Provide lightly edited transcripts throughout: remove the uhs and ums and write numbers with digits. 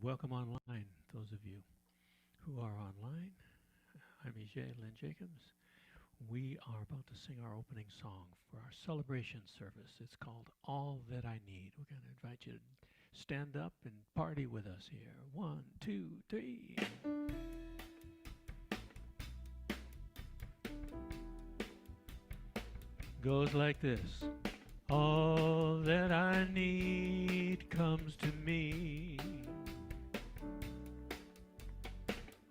Welcome online, those of you who are online. I'm EJ Lynn Jacobs. We are about to sing our opening song for our celebration service. It's called All That I Need. We're going to invite you to stand up and party with us here. 1, 2, 3. Goes like this. All that I need comes to me.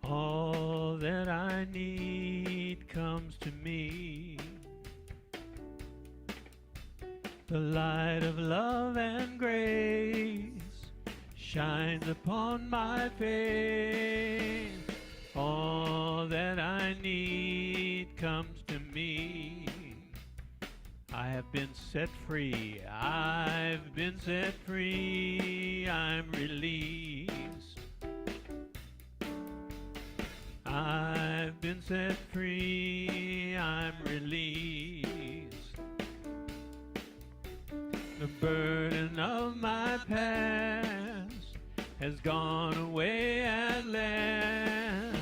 All that I need comes to me. The light of love and grace shines upon my face. All that I need comes to me. I have been set free. I've been set free. I'm released. I've been set free, I'm released. The burden of my past has gone away at last.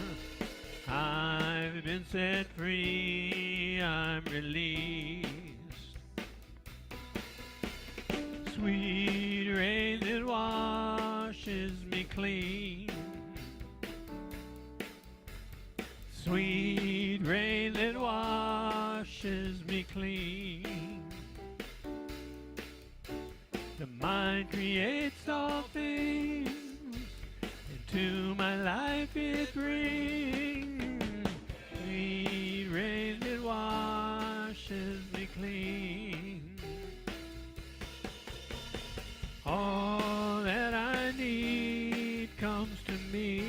I've been set free, I'm released. Sweet rain that washes me clean. Sweet rain that washes me clean. The mind creates all things, into my life it brings. Sweet rain that washes me clean. All that I need comes to me.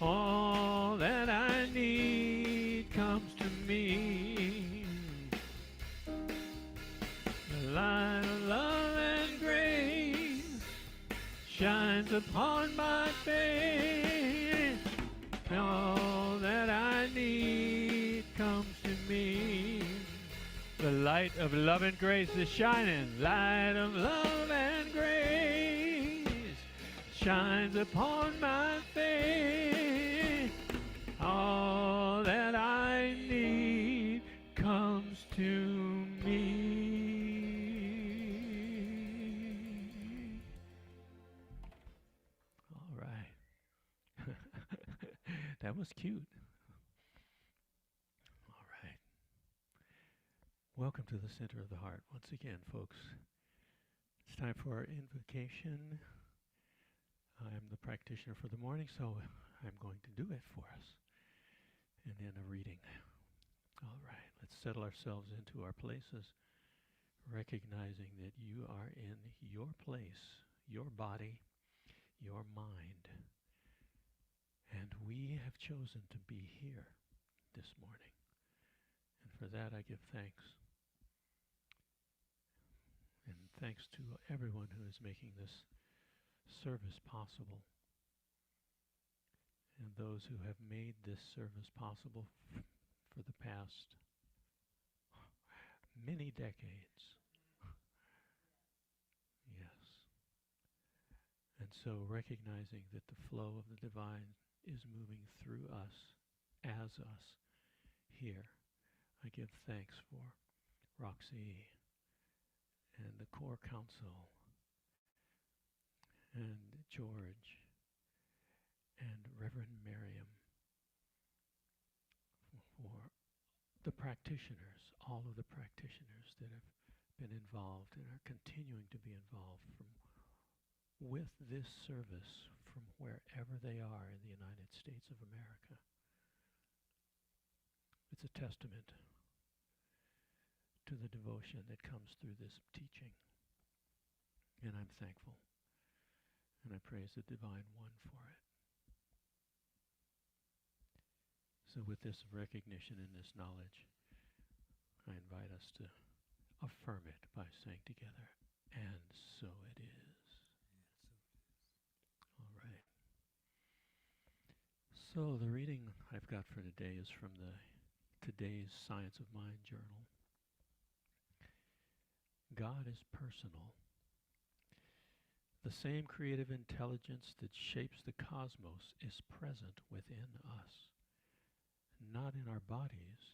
All that I need comes to me. The light of love and grace shines upon my face. All that I need comes to me. The light of love and grace is shining. Light of love and grace shines upon my face. All that I need comes to me. All right. That was cute. All right. Welcome to the center of the heart. Once again, folks, it's time for our invocation. I'm the practitioner for the morning, so I'm going to do it for us. And then a reading. All right, let's settle ourselves into our places, recognizing that you are in your place, your body, your mind. And we have chosen to be here this morning. And for that I give thanks. And thanks to everyone who is making this service possible. And those who have made this service possible for the past many decades. Yes. And so recognizing that the flow of the divine is moving through us, as us, here, I give thanks for Roxy and the Core Council and George and Reverend Maryum, for the practitioners, all of the practitioners that have been involved and are continuing to be involved with this service from wherever they are in the United States of America. It's a testament to the devotion that comes through this teaching. And I'm thankful. And I praise the Divine One for it. So with this recognition and this knowledge, I invite us to affirm it by saying together, and so it is. All right. So the reading I've got for today is from the Today's Science of Mind journal. God is personal The same creative intelligence that shapes the cosmos is present within us, not in our bodies,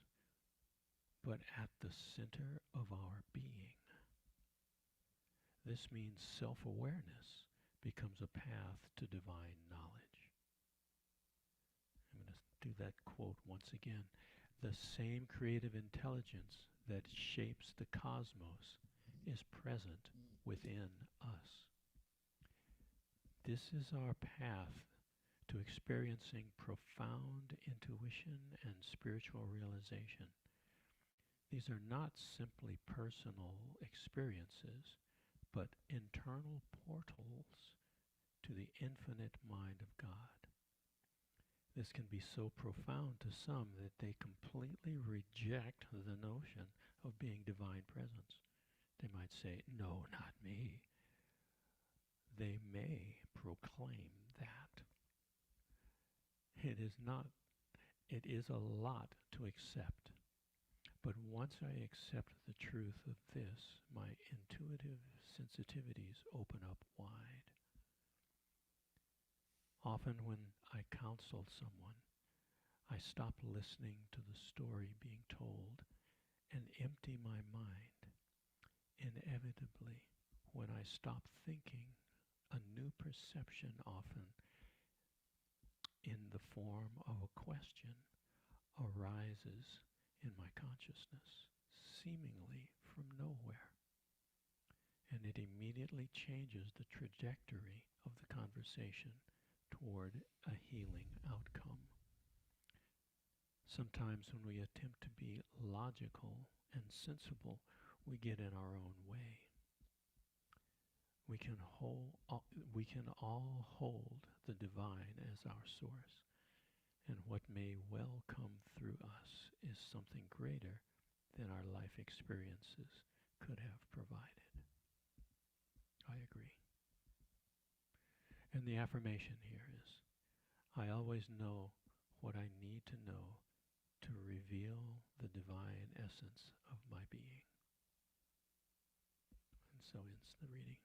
but at the center of our being. This means self-awareness becomes a path to divine knowledge. I'm going to do that quote once again. The same creative intelligence that shapes the cosmos is present within us. This is our path to experiencing profound intuition and spiritual realization. These are not simply personal experiences, but internal portals to the infinite mind of God. This can be so profound to some that they completely reject the notion of being divine presence. They might say, "No, not me." They may proclaim that. It is a lot to accept. But once I accept the truth of this, my intuitive sensitivities open up wide. Often when I counsel someone, I stop listening to the story being told and empty my mind. Inevitably, when I stop thinking, a new perception, often in the form of a question, arises in my consciousness, seemingly from nowhere. And it immediately changes the trajectory of the conversation toward a healing outcome. Sometimes when we attempt to be logical and sensible, we get in our own way. We can all hold the divine as our source. And what may well come through us is something greater than our life experiences could have provided. I agree. And the affirmation here is, I always know what I need to know to reveal the divine essence of my being. And so ends the reading.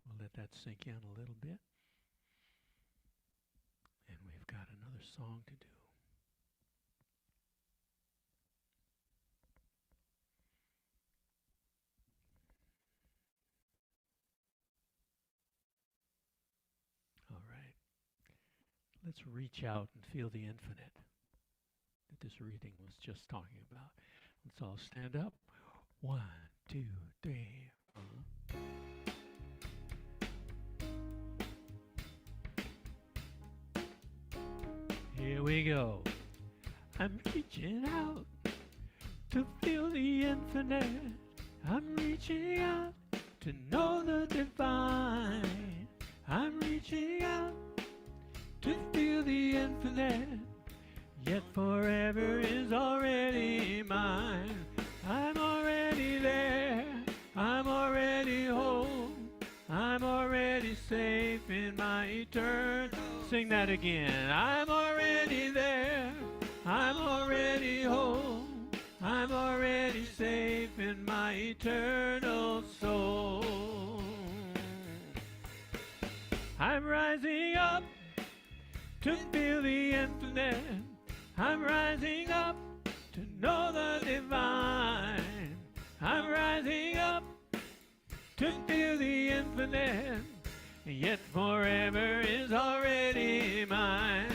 We'll let that sink in a little bit. And we've got another song to do. All right. Let's reach out and feel the infinite that this reading was just talking about. Let's all stand up. 1, 2, 3, 4. Here we go. I'm reaching out to feel the infinite. I'm reaching out to know the divine. I'm reaching out to feel the infinite. Yet forever is already mine. I'm already there. I'm already whole. I'm already safe in my eternal. Sing that again. I'm already there. I'm already whole. I'm already safe in my eternal soul. I'm rising up to feel the infinite. I'm rising up to know the divine. I'm rising up to feel the infinite. Yet forever is already mine.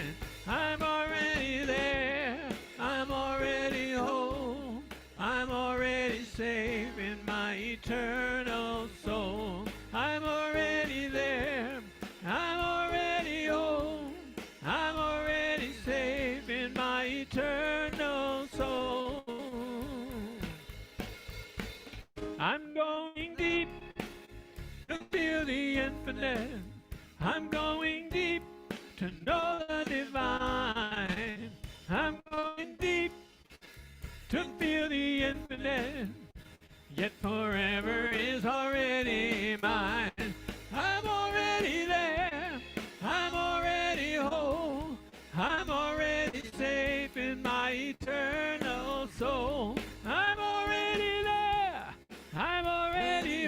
I'm already there. I'm already whole. I'm already safe in my eternal soul. I'm already there. I'm already whole. I'm already safe in my eternal soul. I'm going deep to feel the infinite. I'm going deep to know the divine. I'm going deep to feel the infinite. Yet forever is already mine. I'm already there. I'm already whole. I'm already safe in my eternal soul. I'm already there. I'm already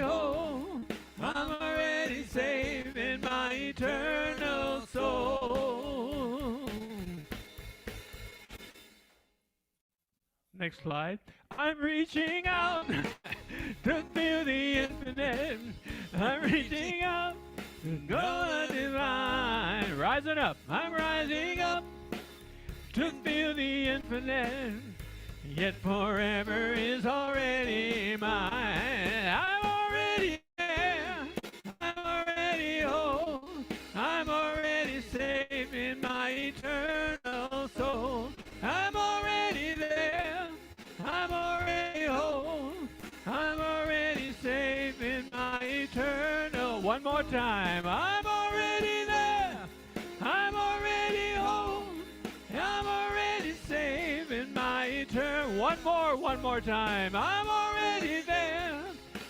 Next slide. I'm reaching out to feel the infinite. I'm reaching out to go divine. Rising up. I'm rising up to feel the infinite. Yet forever is already mine. I'm already there. I'm already whole. I'm already safe in my eternal soul. I'm already there. I'm already whole. I'm already safe in my eternal. One more time. I'm already there. I'm already whole. I'm already safe in my eternal. One more time. I'm already there.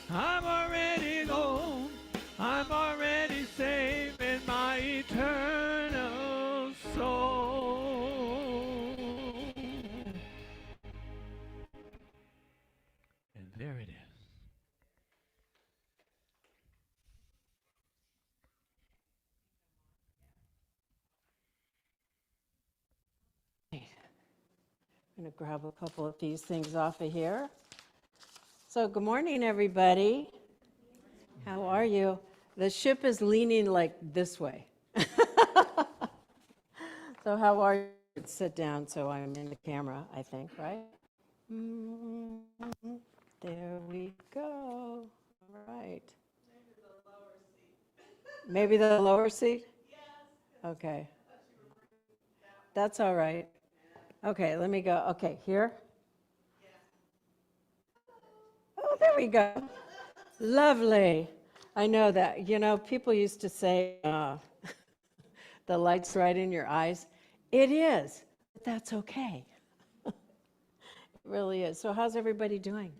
I'm already whole. I'm already safe in my eternal soul. And there it is. I'm going to grab a couple of these things off of here. So good morning, everybody. How are you? The ship is leaning like this way. So how are you? Sit down so I'm in the camera, I think, right? There we go. All right. Maybe the lower seat? Yes. Okay. That's all right. Okay, let me go. Okay, here. Oh, there we go. Lovely. I know that, people used to say the light's right in your eyes. It is, but that's okay. It really is. So how's everybody doing?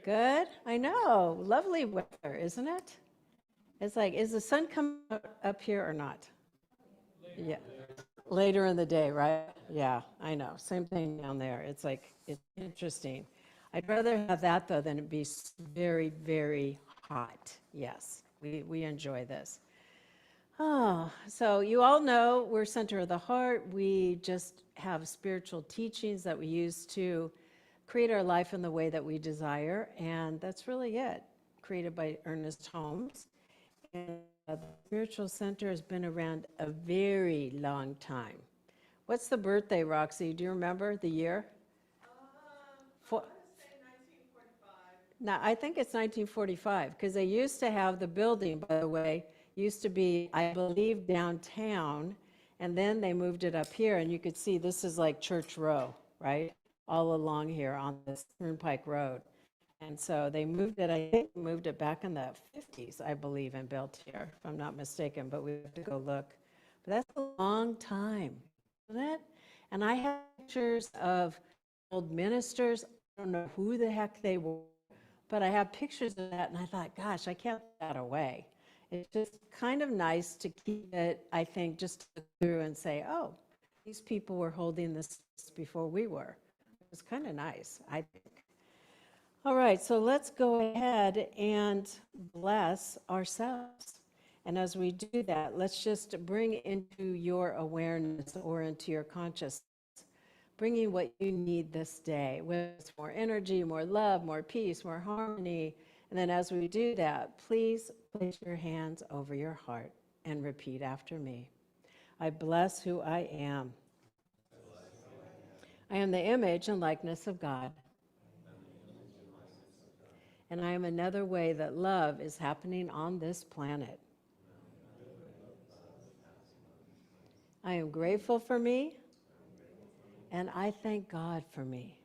Good? I know. Lovely weather, isn't it? It's like, is the sun coming up here or not? Yeah. Later in the day, right? Yeah, I know. Same thing down there. It's like, it's interesting. I'd rather have that, though, than it be very, very hot. Yes, we enjoy this. Oh, so you all know we're Center of the Heart. We just have spiritual teachings that we use to create our life in the way that we desire, and that's really it, created by Ernest Holmes. And the Spiritual Center has been around a very long time. What's the birthday, Roxy? Do you remember the year? I want to say 1945. Now, I think it's 1945, because they used to have the building, by the way, used to be, I believe, downtown, and then they moved it up here, and you could see this is like Church Row, right? All along here on this Turnpike Road. And so they moved it, I think moved it back in the 50s, I believe, and built here, if I'm not mistaken, but we have to go look. But that's a long time, isn't it? And I have pictures of old ministers. I don't know who the heck they were, but I have pictures of that, and I thought, gosh, I can't put that away. It's just kind of nice to keep it, I think, just to look through and say, oh, these people were holding this before we were. It was kind of nice, I think. All right, so let's go ahead and bless ourselves. And as we do that, let's just bring into your awareness or into your consciousness, bringing what you need this day, whether it's more energy, more love, more peace, more harmony. And then as we do that, please place your hands over your heart and repeat after me. I bless who I am. I am the image and likeness of God. And I am another way that love is happening on this planet. I am grateful for me, and I thank God for me.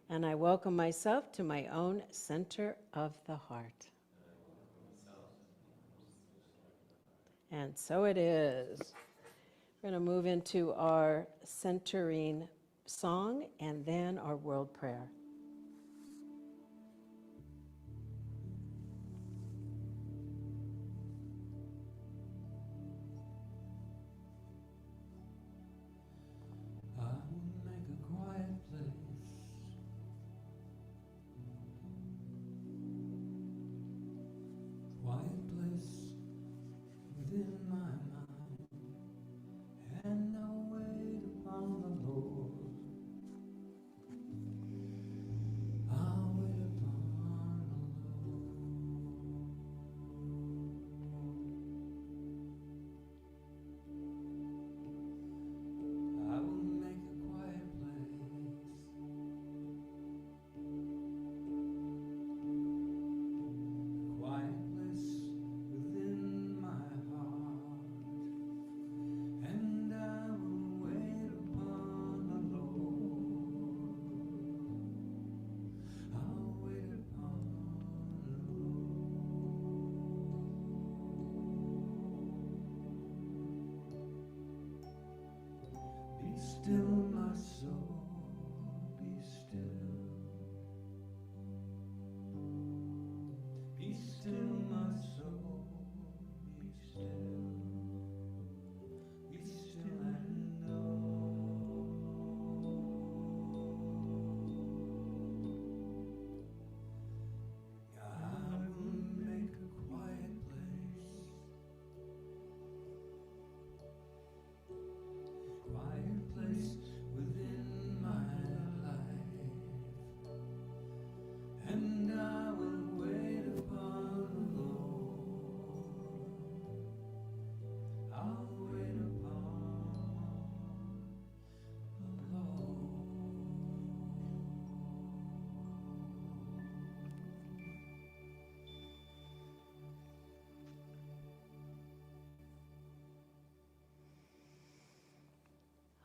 And I welcome myself to my own center of the heart. And so it is. We're going to move into our centering song and then our world prayer. I will make a quiet place, within my mind, and I'll wait upon the Lord.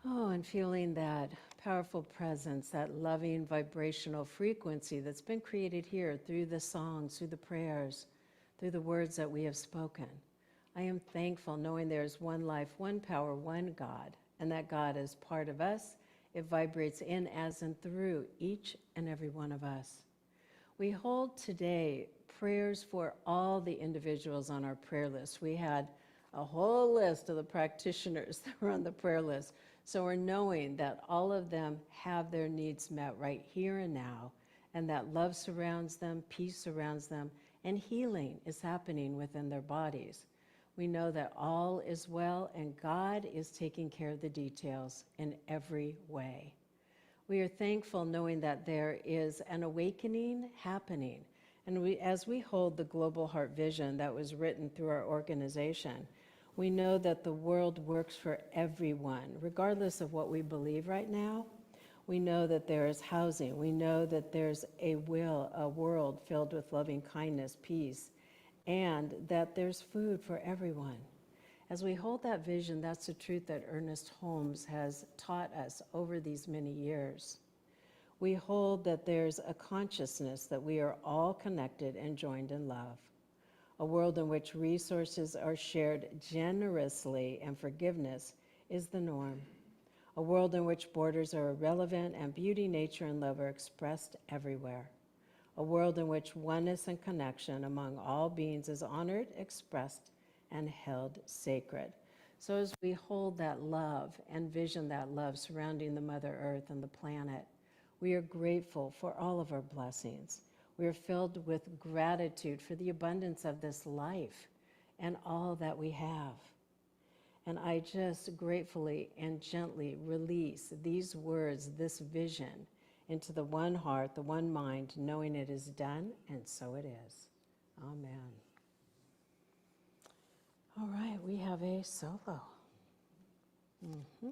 Oh, and feeling that powerful presence, that loving vibrational frequency that's been created here through the songs, through the prayers, through the words that we have spoken. I am thankful knowing there is one life, one power, one God, and that God is part of us. It vibrates in, as, and through each and every one of us. We hold today prayers for all the individuals on our prayer list. We had a whole list of the practitioners that were on the prayer list. So we're knowing that all of them have their needs met right here and now, and that love surrounds them, peace surrounds them, and healing is happening within their bodies. We know that all is well, and God is taking care of the details in every way. We are thankful knowing that there is an awakening happening. And as we hold the Global Heart Vision that was written through our organization, we know that the world works for everyone, regardless of what we believe right now. We know that there is housing. We know that there's a world filled with loving kindness, peace, and that there's food for everyone. As we hold that vision, that's the truth that Ernest Holmes has taught us over these many years. We hold that there's a consciousness that we are all connected and joined in love. A world in which resources are shared generously and forgiveness is the norm. A world in which borders are irrelevant and beauty, nature, and love are expressed everywhere. A world in which oneness and connection among all beings is honored, expressed, and held sacred. So as we hold that love and vision that love surrounding the Mother Earth and the planet, we are grateful for all of our blessings. We are filled with gratitude for the abundance of this life and all that we have. And I just gratefully and gently release these words, this vision, into the one heart, the one mind, knowing it is done, and so it is. Amen. All right, we have a solo. Mm-hmm.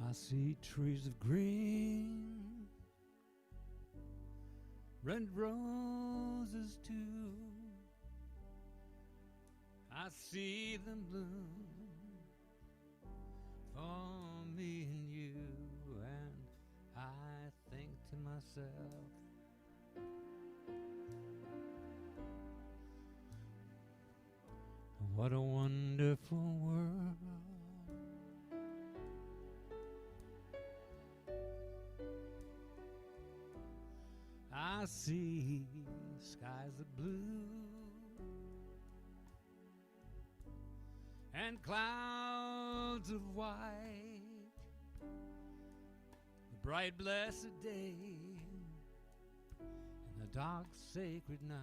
I see trees of green, red roses too. I see them bloom for me and you, and I think to myself, what a wonderful world. I see skies of blue and clouds of white, the bright blessed day and the dark sacred night,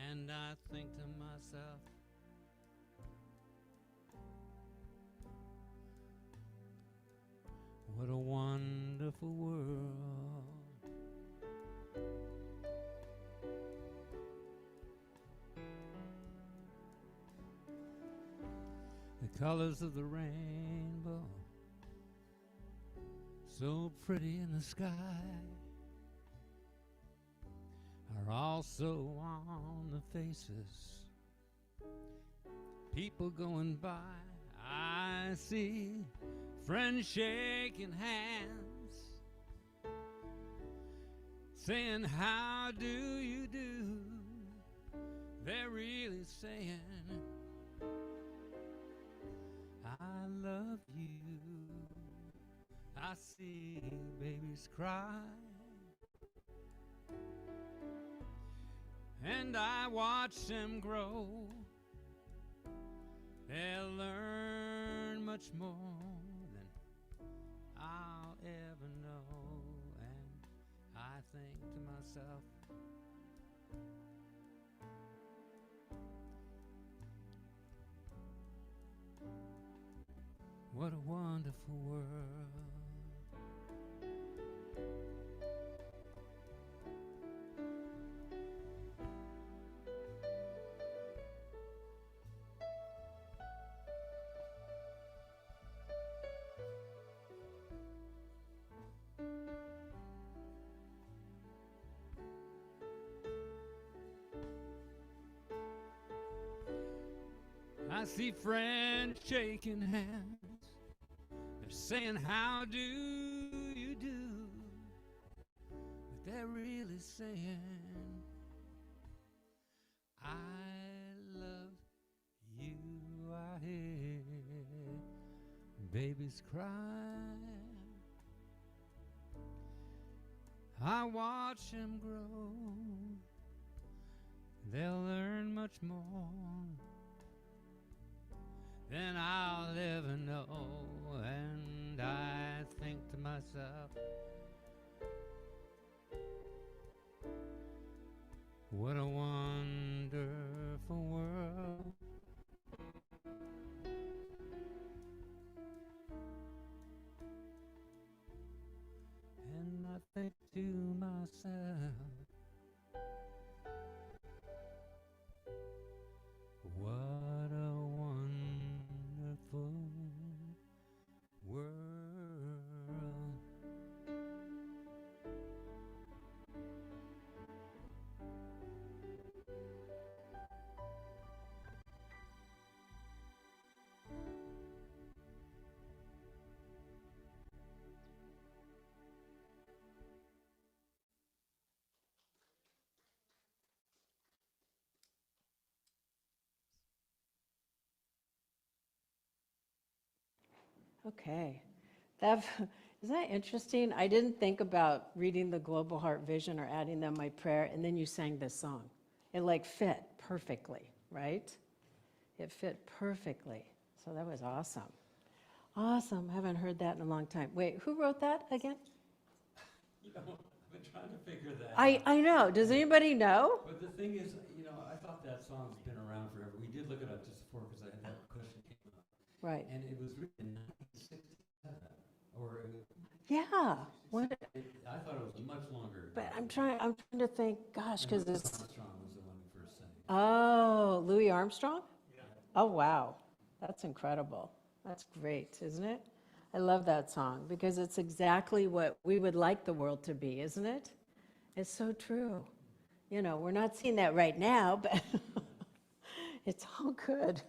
and I think to myself, what a wonderful world. The colors of the rainbow, so pretty in the sky, are also on the faces, people going by. I see friends shaking hands, saying, how do you do? They're really saying, I love you. I see babies cry, and I watch them grow. They'll learn much more than I'll ever know, and I think to myself, wonderful world. I see friends shaking hands. They're saying, how do you do? But they're really saying, I love you. I hear babies cry. I watch them grow. They'll learn much more than I'll ever know. And I think to myself, what a wonderful world. And I think to myself, what a wonderful world. Okay. That, isn't that interesting? I didn't think about reading the Global Heart Vision or adding them my prayer, and then you sang this song. It like fit perfectly, right? It fit perfectly. So that was awesome. Awesome. Haven't heard that in a long time. Wait, who wrote that again? You know, I've been trying to figure that I know. Does anybody know? But the thing is, you know, I thought that song's been around forever. We did look it up just before because that question came up. Right. And it was written in 1967. Or Yeah. What? I thought it was much longer. But I'm trying to think, gosh, because it's. Armstrong was the one who first sang it. Oh, Louis Armstrong? Yeah. Oh, wow. That's incredible. That's great, isn't it? I love that song because it's exactly what we would like the world to be, isn't it? It's so true. You know, we're not seeing that right now, but it's all good.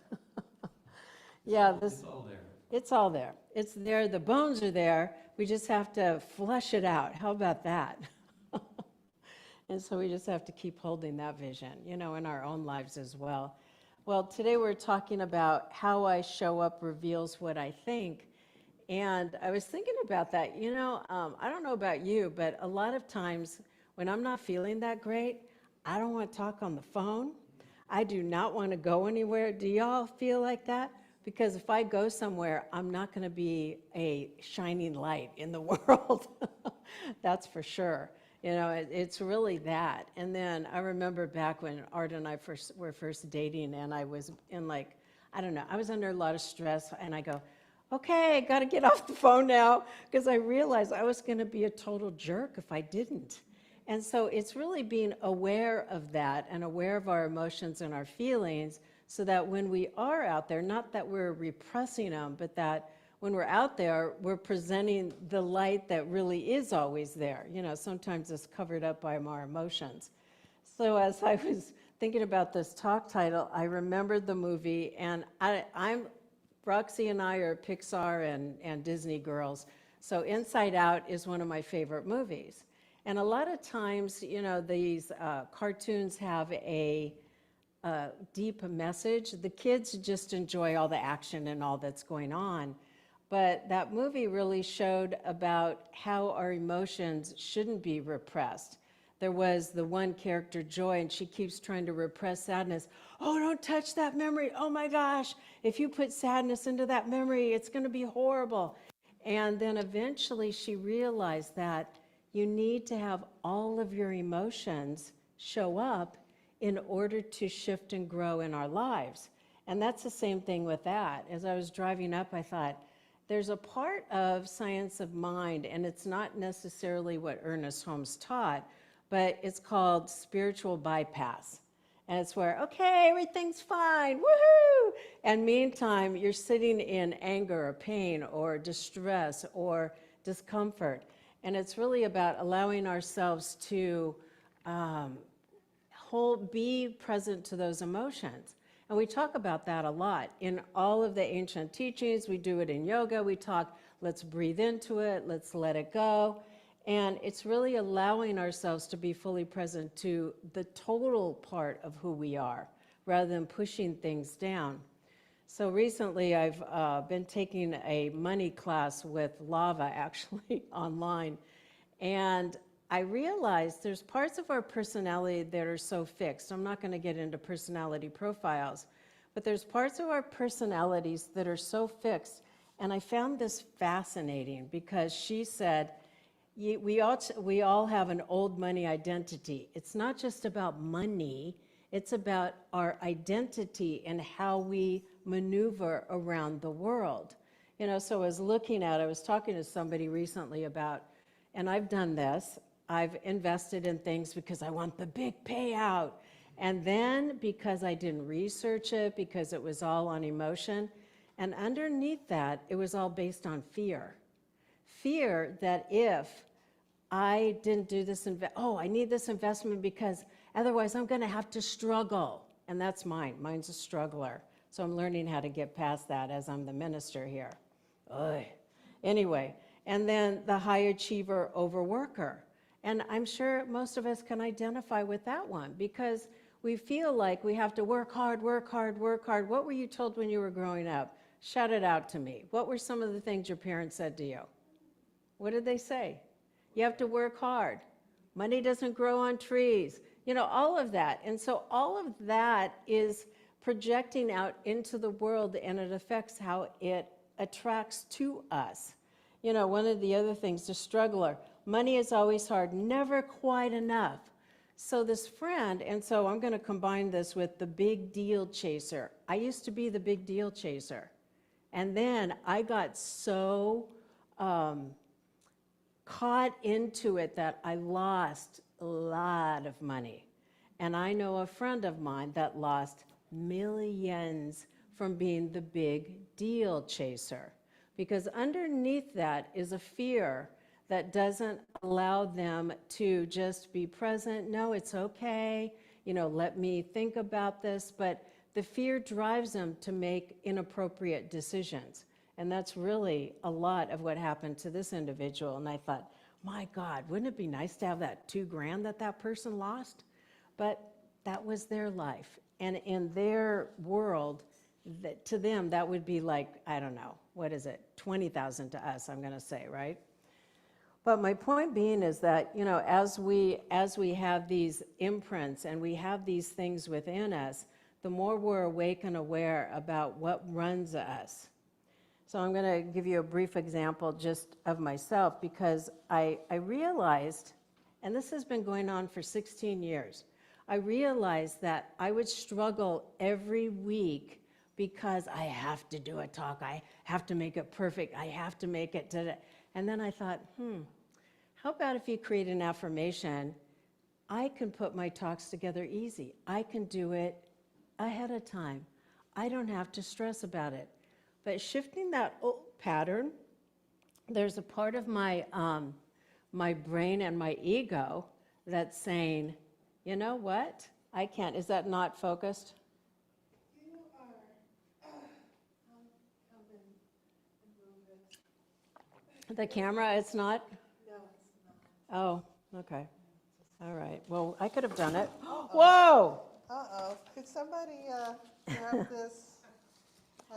Yeah, It's all there. It's all there. It's there. The bones are there. We just have to flush it out. How about that? And so we just have to keep holding that vision, you know, in our own lives as well. Well, today we're talking about how I show up reveals what I think. And I was thinking about that. You know, I don't know about you, but a lot of times when I'm not feeling that great, I don't want to talk on the phone. I do not want to go anywhere. Do y'all feel like that? Because if I go somewhere, I'm not going to be a shining light in the world. That's for sure. You know, it's really that. And then I remember back when Art and I were first dating, and I was in like, I don't know, I was under a lot of stress, and I go, okay, got to get off the phone now, because I realized I was going to be a total jerk if I didn't. And so it's really being aware of that and aware of our emotions and our feelings so that when we are out there, not that we're repressing them, but that when we're out there, we're presenting the light that really is always there. You know, sometimes it's covered up by our emotions. So as I was thinking about this talk title, I remembered the movie, and Roxy and I are Pixar and Disney girls. So Inside Out is one of my favorite movies. And a lot of times, you know, these cartoons have a deep message. The kids just enjoy all the action and all that's going on. But that movie really showed about how our emotions shouldn't be repressed. There was the one character, Joy, and she keeps trying to repress sadness. Oh, don't touch that memory. Oh my gosh, if you put sadness into that memory, it's going to be horrible. And then eventually she realized that you need to have all of your emotions show up in order to shift and grow in our lives. And that's the same thing with that. As I was driving up, I thought, there's a part of science of mind, and it's not necessarily what Ernest Holmes taught, but it's called spiritual bypass. And it's where, okay, everything's fine, woohoo! And meantime, you're sitting in anger or pain or distress or discomfort. And it's really about allowing ourselves to be present to those emotions. And we talk about that a lot. In all of the ancient teachings, we do it in yoga, we talk, let's breathe into it, let's let it go. And it's really allowing ourselves to be fully present to the total part of who we are, rather than pushing things down. So recently I've been taking a money class with Lava, actually, online. And I realized there's parts of our personality that are so fixed. I'm not going to get into personality profiles, but there's parts of our personalities that are so fixed. And I found this fascinating because she said, we all have an old money identity. It's not just about money, it's about our identity and how we maneuver around the world. You know, so I was talking to somebody recently about, and I've done this, I've invested in things because I want the big payout. And then because I didn't research it, because it was all on emotion, and underneath that, it was all based on fear. Fear that if I didn't do this, I need this investment because otherwise I'm going to have to struggle. And that's mine. Mine's a struggler. So I'm learning how to get past that as I'm the minister here. Ugh. Anyway, and then the high achiever overworker. And I'm sure most of us can identify with that one because we feel like we have to work hard, work hard, work hard. What were you told when you were growing up? Shout it out to me. What were some of the things your parents said to you? What did they say? You have to work hard. Money doesn't grow on trees. You know, all of that. And so all of that is projecting out into the world, and it affects how it attracts to us. You know, one of the other things, the struggler, money is always hard, never quite enough. So this friend, and so I'm going to combine this with the big deal chaser. I used to be the big deal chaser. And then I got so caught into it that I lost a lot of money. And I know a friend of mine that lost millions from being the big deal chaser. Because underneath that is a fear that doesn't allow them to just be present. No, it's okay. You know, let me think about this. But the fear drives them to make inappropriate decisions. And that's really a lot of what happened to this individual. And I thought, my God, wouldn't it be nice to have that $2,000 that person lost? But that was their life. And in their world, to them, that would be like, I don't know, what is it? 20,000 to us, I'm going to say, right? But my point being is that, you know, as we have these imprints and we have these things within us, the more we're awake and aware about what runs us. So I'm going to give you a brief example just of myself because I realized, and this has been going on for 16 years, I realized that I would struggle every week because I have to do a talk, I have to make it perfect, I have to make it today. And then I thought, how about if you create an affirmation, I can put my talks together easy. I can do it ahead of time. I don't have to stress about it. But shifting that old pattern, there's a part of my my brain and my ego that's saying, you know what? I can't. Is that not focused? You are, come and move it. The camera, it's not? No, it's not. Oh, okay. All right. Well, I could have done it. Whoa! Uh-oh, could somebody grab this?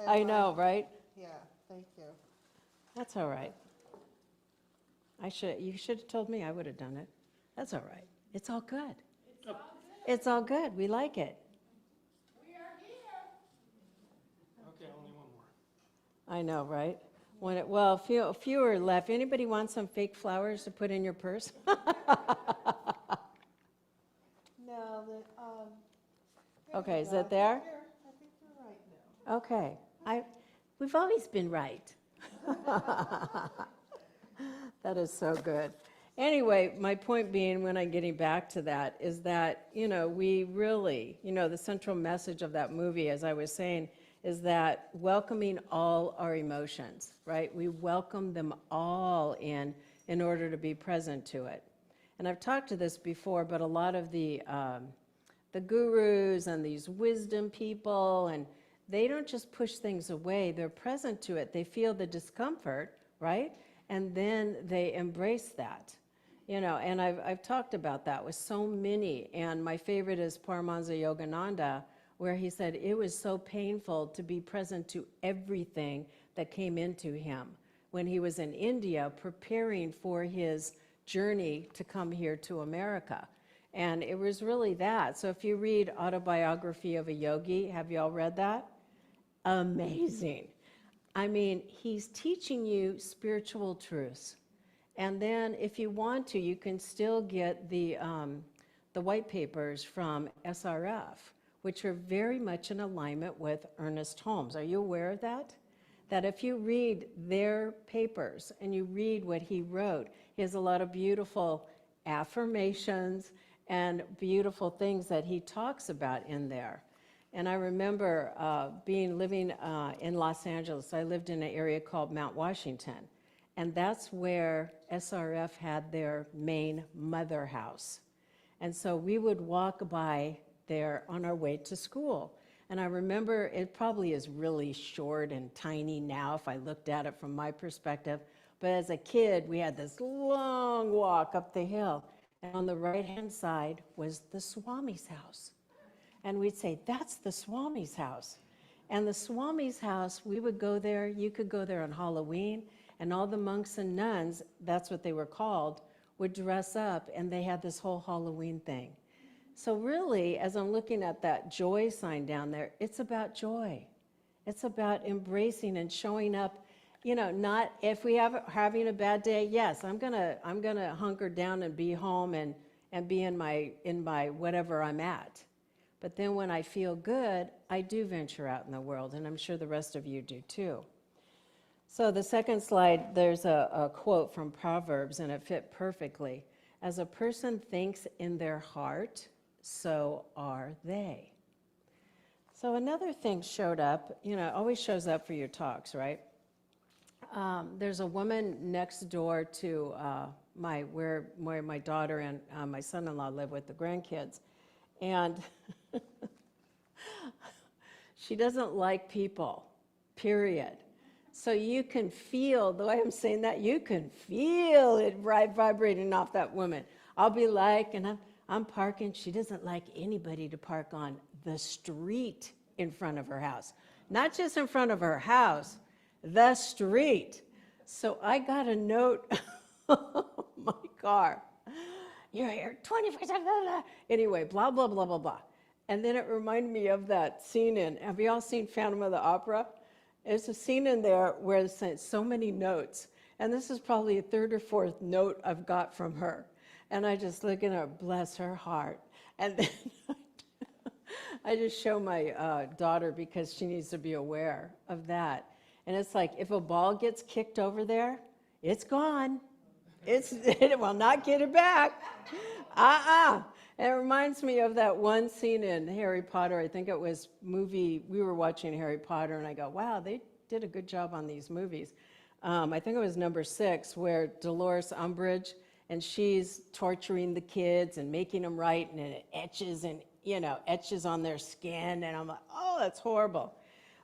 I know, right? Yeah, thank you. That's all right. You should have told me. I would have done it. That's all right. It's all good. It's all good. We like it. Okay, only one more. I know, right? Fewer left. Anybody want some fake flowers to put in your purse? No, Okay, is it there? I think you're right now. Okay. We've always been right. That is so good. Anyway, my point being, when I'm getting back to that, is that, we really, the central message of that movie, as I was saying, is that welcoming all our emotions, right? We welcome them all in order to be present to it. And I've talked to this before, but a lot of the gurus and these wisdom people, and they don't just push things away, they're present to it. They feel the discomfort, right? And then they embrace that. And I've talked about that with so many, and my favorite is Paramahansa Yogananda, where he said it was so painful to be present to everything that came into him when he was in India preparing for his journey to come here to America. And it was really that. So if you read Autobiography of a Yogi, have you all read that? Amazing. I mean, he's teaching you spiritual truths. And then if you want to, you can still get the white papers from SRF, which are very much in alignment with Ernest Holmes. Are you aware of that? That if you read their papers and you read what he wrote, he has a lot of beautiful affirmations and beautiful things that he talks about in there. And I remember living in Los Angeles. I lived in an area called Mount Washington. And that's where SRF had their main mother house. And so we would walk by there on our way to school. And I remember it probably is really short and tiny now if I looked at it from my perspective. But as a kid, we had this long walk up the hill. And on the right-hand side was the Swami's house. And we'd say, that's the Swami's house. And the Swami's house, we would go there. You could go there on Halloween. And all the monks and nuns, that's what they were called, would dress up, and they had this whole Halloween thing. So really, as I'm looking at that joy sign down there, it's about joy. It's about embracing and showing up, not if we have having a bad day, yes, I'm gonna hunker down and be home and be in my whatever I'm at. But then when I feel good, I do venture out in the world, and I'm sure the rest of you do too. So the second slide, there's a quote from Proverbs, and it fit perfectly. As a person thinks in their heart, so are they. So another thing showed up, always shows up for your talks, right? There's a woman next door to where my daughter and my son-in-law live with the grandkids. And she doesn't like people, period. So you can feel, the way I'm saying that, you can feel it vibrating off that woman. I'll be like, and I'm parking, she doesn't like anybody to park on the street in front of her house. Not just in front of her house, the street. So I got a note on my car. You're here 24/7. Anyway, blah, blah, blah, blah, blah. And then it reminded me of that scene have you all seen Phantom of the Opera? There's a scene in there where there's so many notes. And this is probably a third or fourth note I've got from her. And I just look at her, bless her heart. And then I just show my daughter because she needs to be aware of that. And it's like, if a ball gets kicked over there, it's gone. It will not get it back. And it reminds me of that one scene in Harry Potter. I think it was we were watching Harry Potter, and I go, wow, they did a good job on these movies. I think it was number 6, where Dolores Umbridge, and she's torturing the kids and making them write, and it etches on their skin, and I'm like, oh, that's horrible.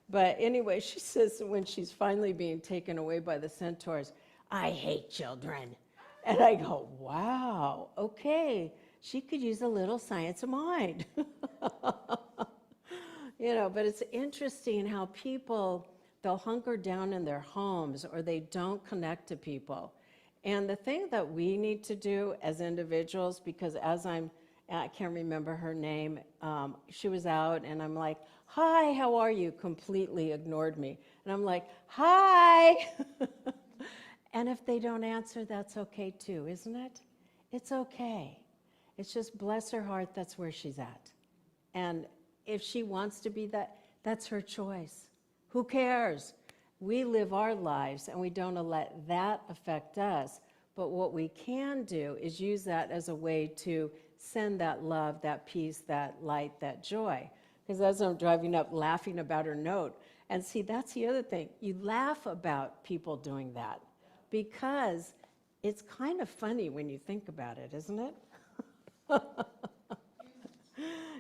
But anyway, she says when she's finally being taken away by the centaurs, I hate children. And I go, wow, okay, she could use a little science of mind. But it's interesting how people, they'll hunker down in their homes or they don't connect to people. And the thing that we need to do as individuals, because I can't remember her name, she was out and I'm like, hi, how are you? Completely ignored me. And I'm like, hi. And if they don't answer, that's okay too, isn't it? It's okay. It's just bless her heart, that's where she's at. And if she wants to be that, that's her choice. Who cares? We live our lives and we don't let that affect us. But what we can do is use that as a way to send that love, that peace, that light, that joy. Because as I'm driving up laughing about her note, and see, that's the other thing. You laugh about people doing that because it's kind of funny when you think about it, isn't it?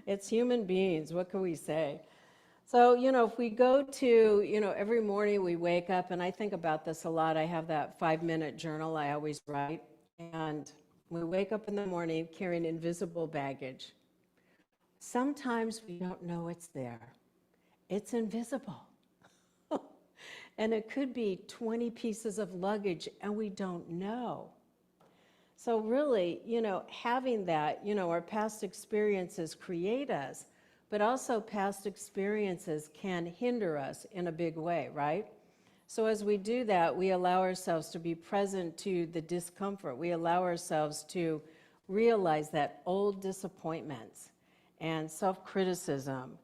It's human beings. What can we say? So, if we go to, every morning we wake up, and I think about this a lot. I have that 5-minute journal I always write. And we wake up in the morning carrying invisible baggage. Sometimes we don't know it's there. It's invisible. And it could be 20 pieces of luggage, and we don't know. So really, having that, our past experiences create us, but also past experiences can hinder us in a big way, right? So as we do that, we allow ourselves to be present to the discomfort. We allow ourselves to realize that old disappointments and self-criticism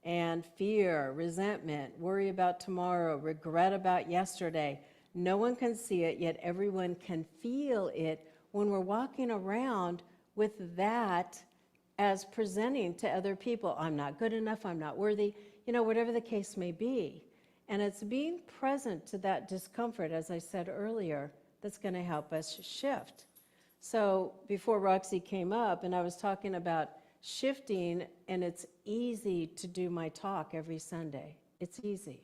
and fear, resentment, worry about tomorrow, regret about yesterday, no one can see it, yet everyone can feel it when we're walking around with that as presenting to other people. I'm not good enough, I'm not worthy, whatever the case may be. And it's being present to that discomfort, as I said earlier, that's going to help us shift. So before Roxy came up, and I was talking about shifting, and it's easy to do my talk every Sunday. It's easy.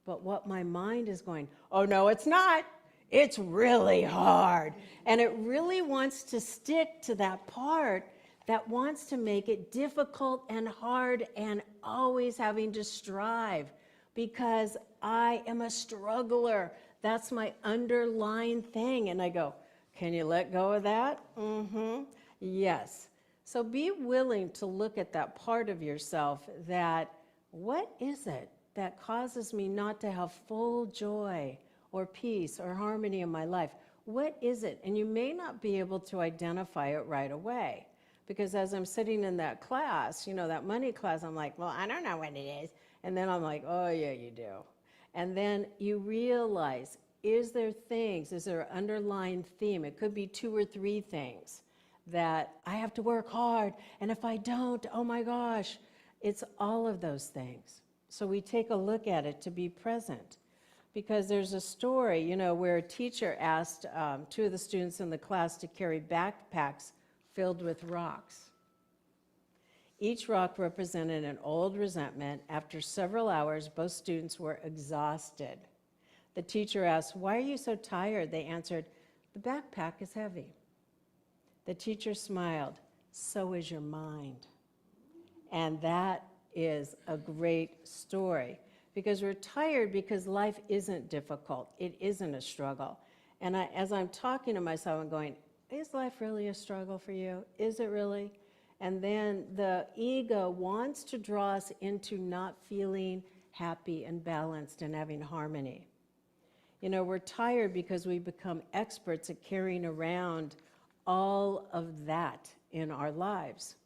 But what my mind is going, oh no, it's not. It's really hard. And it really wants to stick to that part that wants to make it difficult and hard and always having to strive, because I am a struggler. That's my underlying thing. And I go, can you let go of that? Yes. So be willing to look at that part of yourself that, what is it that causes me not to have full joy or peace or harmony in my life? What is it? And you may not be able to identify it right away. Because as I'm sitting in that class, that money class, I'm like, well, I don't know what it is. And then I'm like, oh yeah, you do. And then you realize, is there an underlying theme? It could be 2 or 3 things that I have to work hard, and if I don't, oh my gosh. It's all of those things. So we take a look at it to be present. Because there's a story, where a teacher asked 2 of the students in the class to carry backpacks filled with rocks. Each rock represented an old resentment. After several hours, both students were exhausted. The teacher asked, why are you so tired? They answered, the backpack is heavy. The teacher smiled, so is your mind. And that is a great story, because we're tired because life isn't difficult. It isn't a struggle. And as I'm talking to myself, I'm going, is life really a struggle for you? Is it really? And then the ego wants to draw us into not feeling happy and balanced and having harmony. We're tired because we become experts at carrying around all of that in our lives.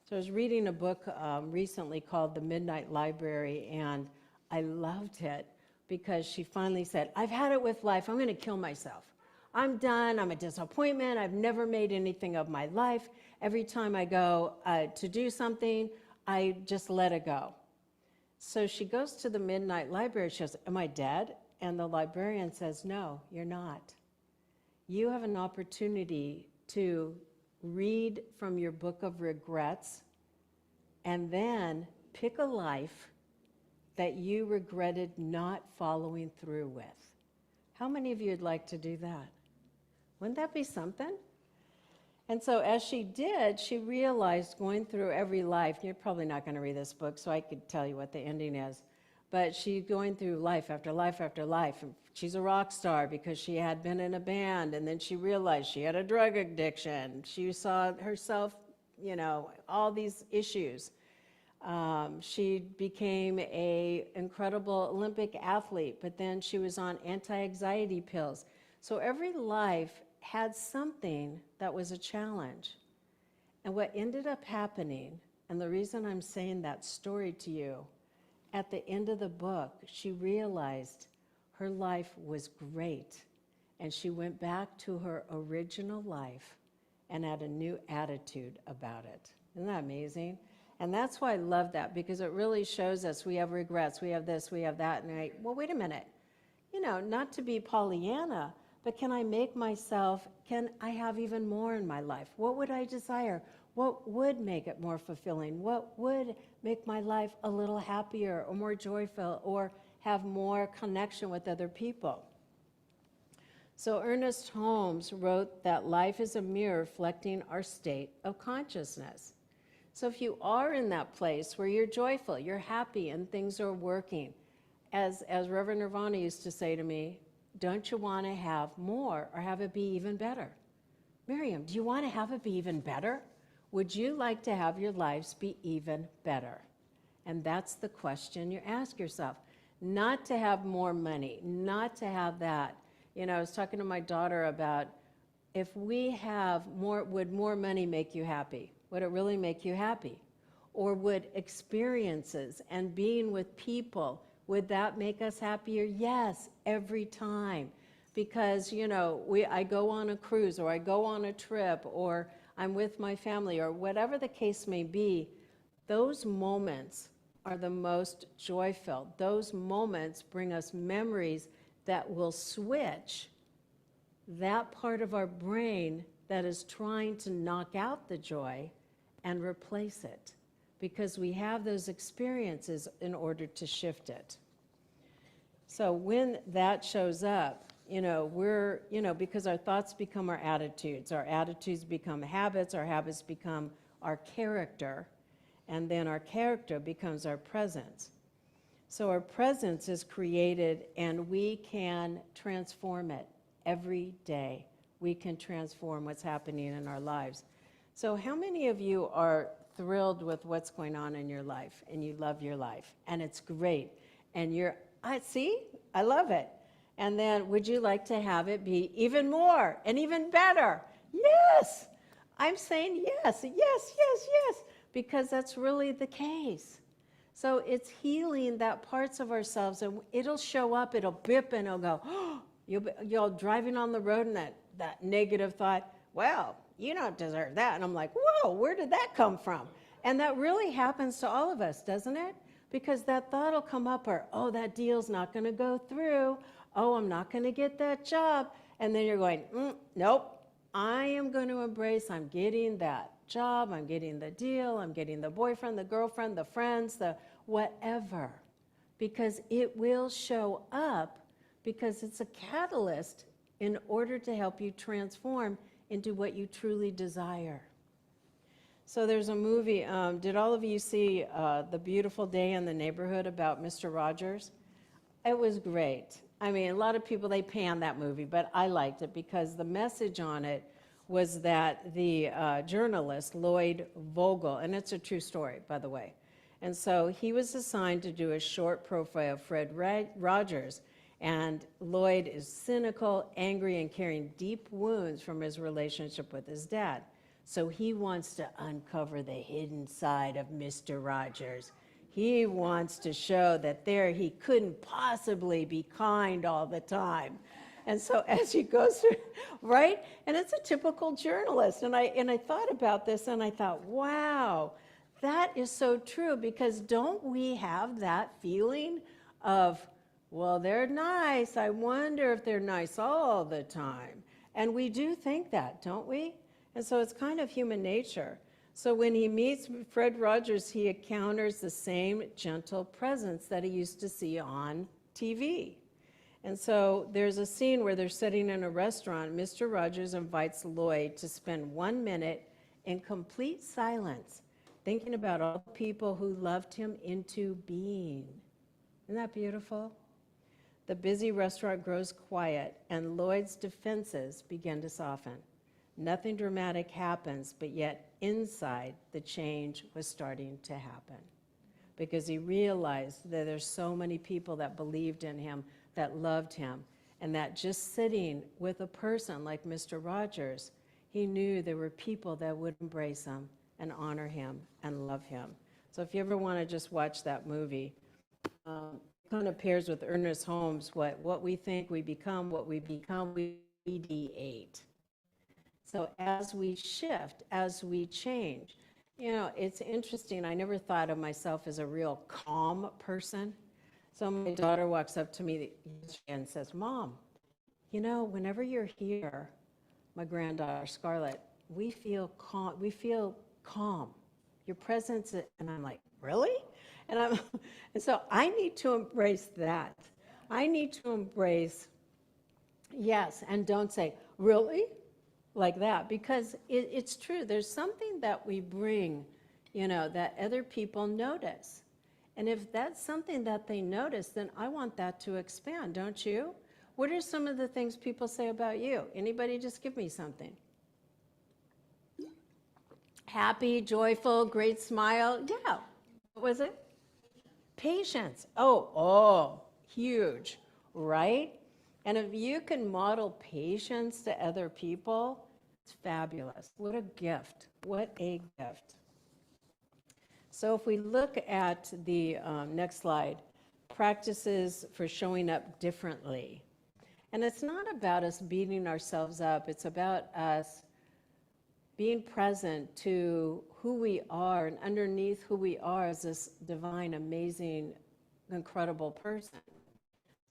So I was reading a book recently called The Midnight Library, and I loved it because she finally said, I've had it with life, I'm going to kill myself. I'm done, I'm a disappointment, I've never made anything of my life. Every time I go to do something, I just let it go. So she goes to the Midnight Library, she goes, am I dead? And the librarian says, no, you're not. You have an opportunity to read from your book of regrets and then pick a life that you regretted not following through with. How many of you would like to do that? Wouldn't that be something? And so as she did, she realized going through every life, you're probably not going to read this book, so I could tell you what the ending is, but she's going through life after life after life. And she's a rock star because she had been in a band, and then she realized she had a drug addiction. She saw herself, all these issues. She became an incredible Olympic athlete, but then she was on anti-anxiety pills. So every life had something that was a challenge. And what ended up happening, and the reason I'm saying that story to you, at the end of the book, she realized her life was great. And she went back to her original life and had a new attitude about it. Isn't that amazing? And that's why I love that, because it really shows us we have regrets, we have this, we have that, and well, wait a minute. Not to be Pollyanna, but can I can I have even more in my life? What would I desire? What would make it more fulfilling? What would make my life a little happier or more joyful or have more connection with other people? So Ernest Holmes wrote that life is a mirror reflecting our state of consciousness. So if you are in that place where you're joyful, you're happy, and things are working, as Reverend Nirvana used to say to me, don't you want to have more or have it be even better? Maryum, do you want to have it be even better? Would you like to have your lives be even better? And that's the question you ask yourself. Not to have more money, not to have that. I was talking to my daughter about, if we have more, would more money make you happy? Would it really make you happy? Or would experiences and being with people, would that make us happier? Yes, every time. Because, I go on a cruise, or I go on a trip, or I'm with my family, or whatever the case may be, those moments are the most joy-filled. Those moments bring us memories that will switch that part of our brain that is trying to knock out the joy and replace it, because we have those experiences in order to shift it. So when that shows up, because our thoughts become our attitudes become habits, our habits become our character, and then our character becomes our presence. So our presence is created, and we can transform it every day. We can transform what's happening in our lives. So how many of you are thrilled with what's going on in your life, and you love your life, and it's great, and I love it. And then would you like to have it be even more and even better? Yes, I'm saying yes, because that's really the case. So it's healing that parts of ourselves, and it'll show up, it'll bip, and it'll go, oh, you're driving on the road, and that negative thought, well, you don't deserve that. And I'm like, whoa, where did that come from? And that really happens to all of us, doesn't it? Because that thought will come up, or, oh, that deal's not going to go through. Oh, I'm not going to get that job. And then you're going, nope, I am going to embrace, I'm getting that job, I'm getting the deal, I'm getting the boyfriend, the girlfriend, the friends, the whatever. Because it will show up, because it's a catalyst in order to help you transform into what you truly desire. So there's a movie, did all of you see The Beautiful Day in the Neighborhood about Mr. Rogers? It was great. I mean, a lot of people, they panned that movie, but I liked it because the message on it was that the journalist, Lloyd Vogel, and it's a true story, by the way, and so he was assigned to do a short profile of Fred Rogers, and Lloyd is cynical, angry, and carrying deep wounds from his relationship with his dad. So he wants to uncover the hidden side of Mr. Rogers. He wants to show that he couldn't possibly be kind all the time. And so as he goes through, right? And it's a typical journalist. And I thought about this, and I thought, wow, that is so true, because don't we have that feeling of, well, they're nice. I wonder if they're nice all the time. And we do think that, don't we? And so it's kind of human nature. So when he meets Fred Rogers, he encounters the same gentle presence that he used to see on TV. And so there's a scene where they're sitting in a restaurant. Mr. Rogers invites Lloyd to spend 1 minute in complete silence, thinking about all the people who loved him into being. Isn't that beautiful? The busy restaurant grows quiet, and Lloyd's defenses begin to soften. Nothing dramatic happens, but yet inside, the change was starting to happen, because he realized that there's so many people that believed in him, that loved him, and that just sitting with a person like Mr. Rogers, he knew there were people that would embrace him and honor him and love him. So if you ever want to just watch that movie, kind of pairs with Ernest Holmes, what we think we become, what we become, we ideate. So as we shift, as we change, it's interesting. I never thought of myself as a real calm person. So my daughter walks up to me and says, Mom, whenever you're here, my granddaughter Scarlett, we feel calm. We feel calm. Your presence, and I'm like, really? And so I need to embrace that. I need to embrace, yes, and don't say, really? Like that, because it's true. There's something that we bring, that other people notice. And if that's something that they notice, then I want that to expand, don't you? What are some of the things people say about you? Anybody just give me something. Happy, joyful, great smile. Yeah. What was it? Patience. Oh, huge, right? And if you can model patience to other people, it's fabulous. What a gift. What a gift. So if we look at the next slide, practices for showing up differently. And it's not about us beating ourselves up. It's about us being present to who we are, and underneath who we are is this divine, amazing, incredible person.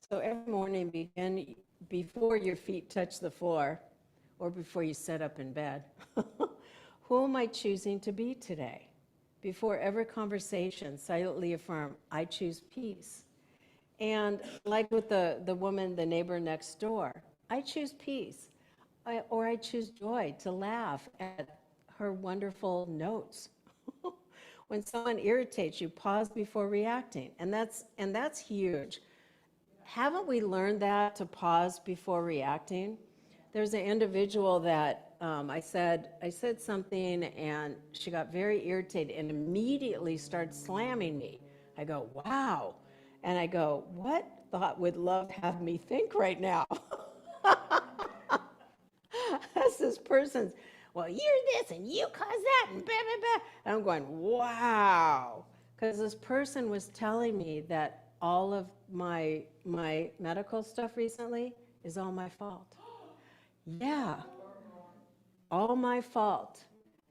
So every morning, begin before your feet touch the floor or before you sit up in bed. Who am I choosing to be today? Before every conversation, silently affirm, I choose peace. And like with the woman, the neighbor next door, I choose peace. Or I choose joy, to laugh at her wonderful notes. When someone irritates you, pause before reacting. And that's huge. Haven't we learned that, to pause before reacting? There's an individual that I said something, and she got very irritated and immediately started slamming me. I go, wow. And I go, what thought would love have me think right now? That's this person's, well, you're this and you caused that and blah, blah, blah. And I'm going, wow. Because this person was telling me that all of my medical stuff recently is all my fault. Yeah, all my fault.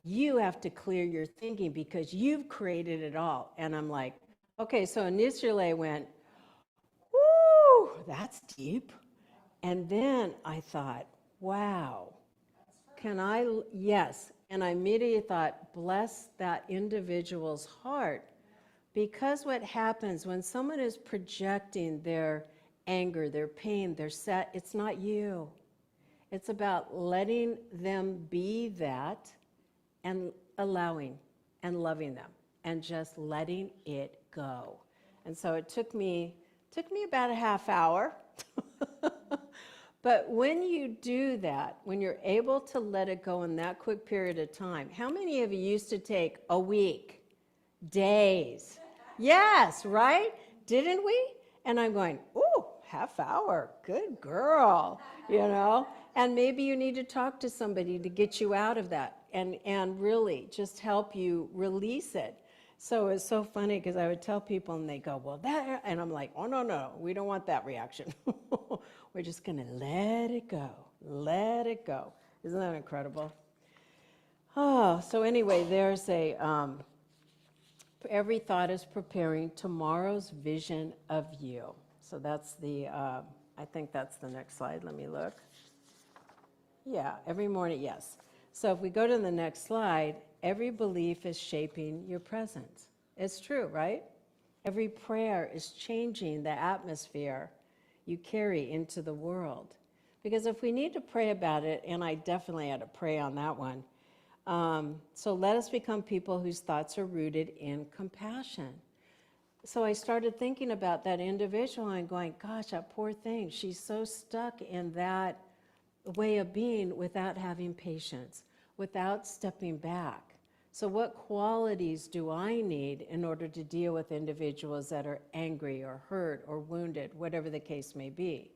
You have to clear your thinking because you've created it all. And I'm like, okay, so initially I went, woo, that's deep. And then I thought, wow, yes. And I immediately thought, bless that individual's heart. Because what happens when someone is projecting their anger, their pain, their sad, it's not you. It's about letting them be that and allowing and loving them and just letting it go. And so it took me about a half hour. But when you do that, when you're able to let it go in that quick period of time, how many of you used to take a week, days? Yes, right? Didn't we? And I'm going, ooh, half hour, good girl, And maybe you need to talk to somebody to get you out of that and really just help you release it. So it's so funny because I would tell people and they go, well, that, and I'm like, oh, no, we don't want that reaction. We're just going to let it go. Let it go. Isn't that incredible? Oh, so anyway, there's every thought is preparing tomorrow's vision of you. So that's I think that's the next slide. Let me look. Yeah, every morning, yes. So if we go to the next slide, every belief is shaping your present. It's true, right? Every prayer is changing the atmosphere you carry into the world. Because if we need to pray about it, and I definitely had to pray on that one, so let us become people whose thoughts are rooted in compassion. So I started thinking about that individual and going, gosh, that poor thing, she's so stuck in that way of being without having patience, without stepping back. So what qualities do I need in order to deal with individuals that are angry or hurt or wounded, whatever the case may be?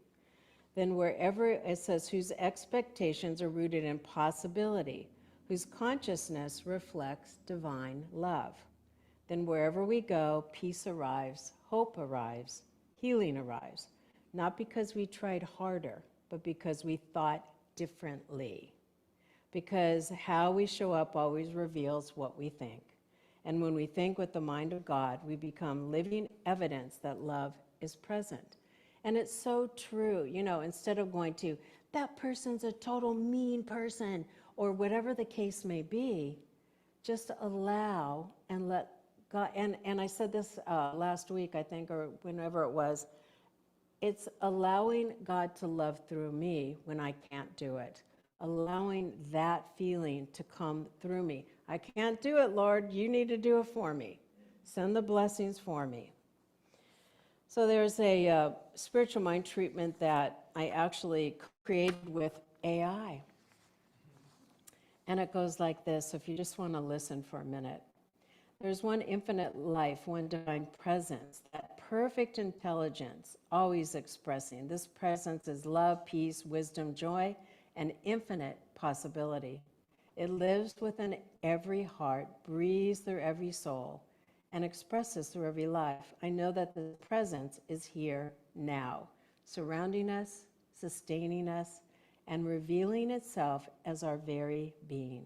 Then wherever it says whose expectations are rooted in possibility, whose consciousness reflects divine love. Then wherever we go, peace arrives, hope arrives, healing arrives. Not because we tried harder, but because we thought differently. Because how we show up always reveals what we think. And when we think with the mind of God, we become living evidence that love is present. And it's so true. You know, instead of going to, that person's a total mean person, or whatever the case may be, just allow and let God, and I said this last week, I think, or whenever it was, it's allowing God to love through me when I can't do it. Allowing that feeling to come through me. I can't do it, Lord. You need to do it for me. Send the blessings for me. So there's a spiritual mind treatment that I actually created with AI. And it goes like this, if you just want to listen for a minute. There's one infinite life, one divine presence, that perfect intelligence, always expressing. This presence is love, peace, wisdom, joy, and infinite possibility. It lives within every heart, breathes through every soul, and expresses through every life. I know that the presence is here now, surrounding us, sustaining us, and revealing itself as our very being.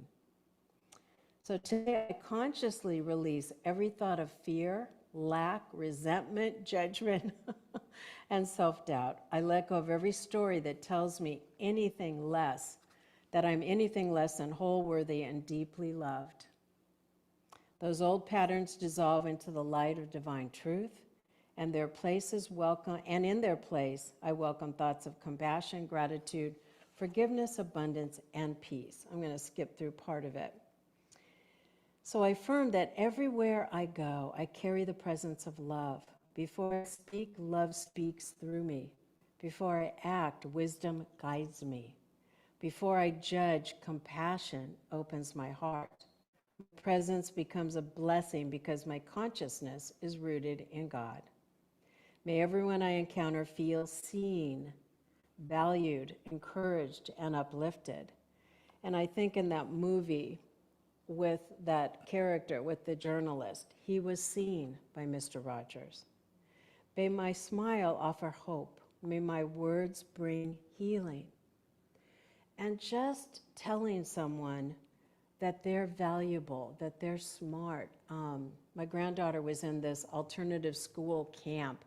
So today I consciously release every thought of fear, lack, resentment, judgment, and self-doubt. I let go of every story that tells me anything less, that I'm anything less than whole, worthy, and deeply loved. Those old patterns dissolve into the light of divine truth, and their place is welcome, and in their place, I welcome thoughts of compassion, gratitude, forgiveness, abundance, and peace. I'm going to skip through part of it. So I affirm that everywhere I go, I carry the presence of love. Before I speak, love speaks through me. Before I act, wisdom guides me. Before I judge, compassion opens my heart. My presence becomes a blessing because my consciousness is rooted in God. May everyone I encounter feel seen, valued, encouraged, and uplifted. And I think in that movie, with that character, with the journalist, he was seen by Mr. Rogers. May my smile offer hope. May my words bring healing. And just telling someone that they're valuable, that they're smart. My granddaughter was in this alternative school camp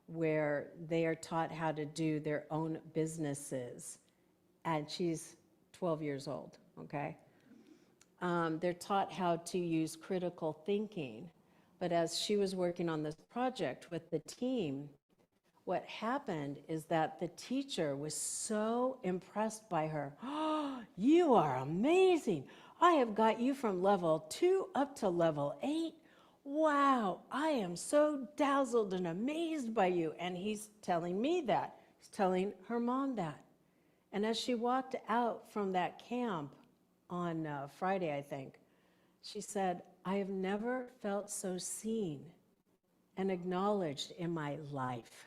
where they are taught how to do their own businesses. And she's 12 years old, okay? They're taught how to use critical thinking. But as she was working on this project with the team, what happened is that the teacher was so impressed by her. Oh, you are amazing. I have got you from level 2 up to level 8. Wow, I am so dazzled and amazed by you. And he's telling me that. He's telling her mom that. And as she walked out from that camp on Friday, I think, she said, I have never felt so seen and acknowledged in my life.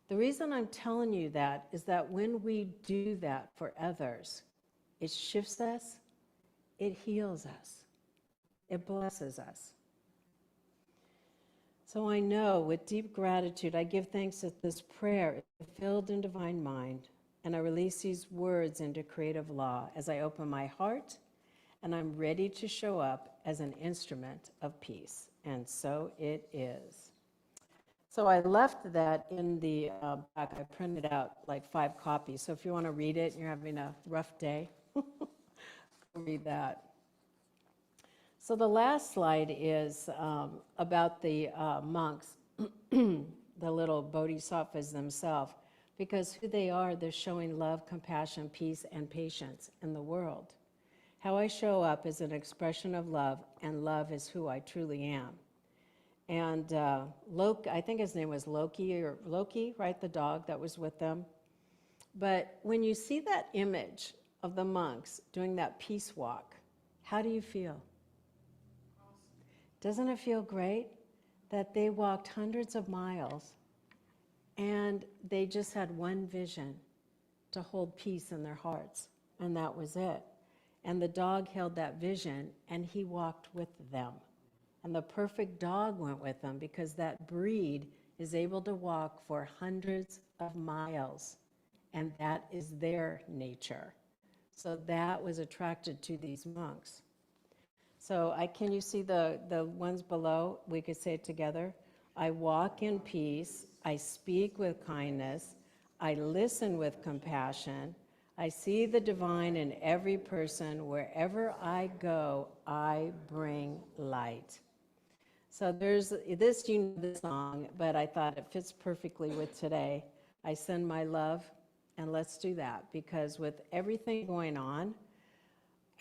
The reason I'm telling you that is that when we do that for others, it shifts us, it heals us, it blesses us. So I know with deep gratitude, I give thanks that this prayer is filled in divine mind, and I release these words into creative law as I open my heart, and I'm ready to show up as an instrument of peace. And so it is. So I left that in the back. I printed out like 5 copies. So if you want to read it and you're having a rough day, read that. So the last slide is about the monks, the little bodhisattvas themselves, because who they are, they're showing love, compassion, peace, and patience in the world. How I show up is an expression of love, and love is who I truly am. And Loki, I think his name was Loki, right, the dog that was with them. But when you see that image of the monks doing that peace walk, how do you feel? Doesn't it feel great that they walked hundreds of miles and they just had one vision, to hold peace in their hearts, and that was it. And the dog held that vision and he walked with them. And the perfect dog went with them because that breed is able to walk for hundreds of miles, and that is their nature. So that was attracted to these monks. So can you see the ones below? We could say it together. I walk in peace. I speak with kindness. I listen with compassion. I see the divine in every person. Wherever I go, I bring light. So there's this, you know the song, but I thought it fits perfectly with today. I send my love, and let's do that, because with everything going on,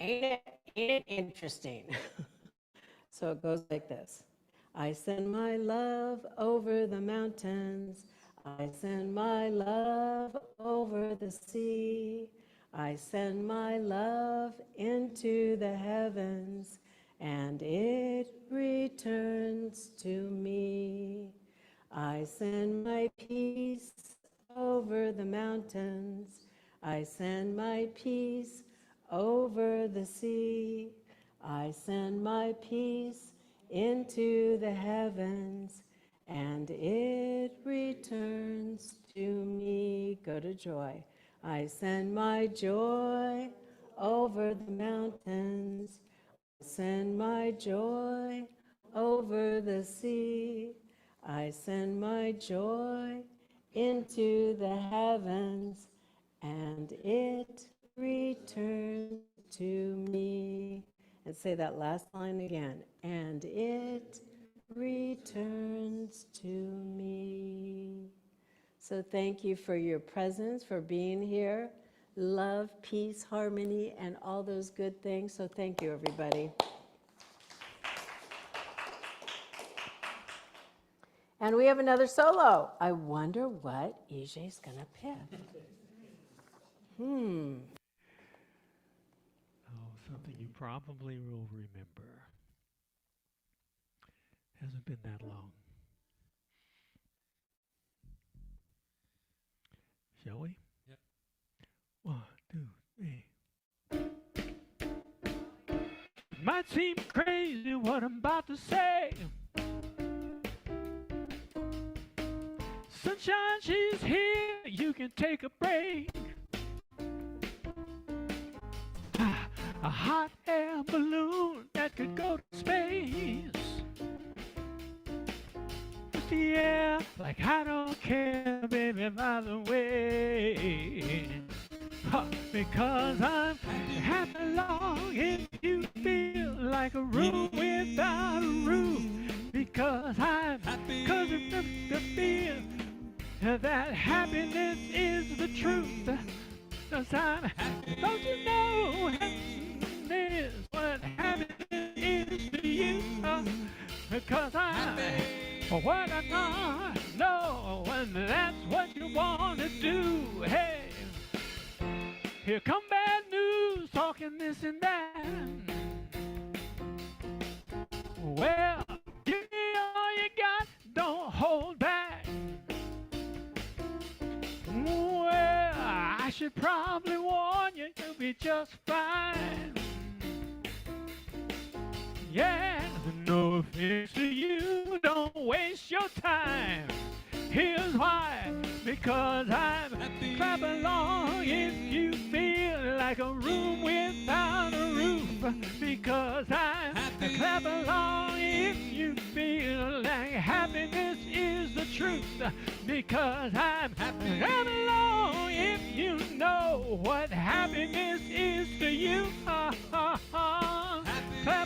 ain't it interesting? So it goes like this. I send my love over the mountains. I send my love over the sea. I send my love into the heavens, and it returns to me. I send my peace over the mountains. I send my peace over the sea. I send my peace into the heavens, and it returns to me. Go to joy. I send my joy over the mountains. I send my joy over the sea. I send my joy into the heavens, and it returns to me. And say that last line again. And it returns to me. So thank you for your presence, for being here. Love, peace, harmony, and all those good things. So thank you, everybody. And we have another solo. I wonder what EJ's going to pick. Something you probably will remember. Hasn't been that long. Shall we? Yep. 1, 2, 3. Might seem crazy what I'm about to say. Sunshine, she's here. You can take a break. A hot air balloon that could go to space. Just the air, like I don't care, baby, by the way. Because I'm happy long if you feel like a room without a roof. Because I'm happy, cause I feel that happiness is the truth. Cause I'm happy, don't you know? Is what happiness is to you, because I'm what I know, and that's what you want to do. Hey, here come bad news, talking this and that. Well, give me all you got, don't hold back. Well, I should probably warn you, you'll be just fine. Yeah, no offense to you, don't waste your time. Here's why, because I'm happy. Clap along if you feel like a room without a roof. Because I'm happy. Clap along if you feel like happiness is the truth. Because I'm happy. Clap along if you know what happiness is to you. Clap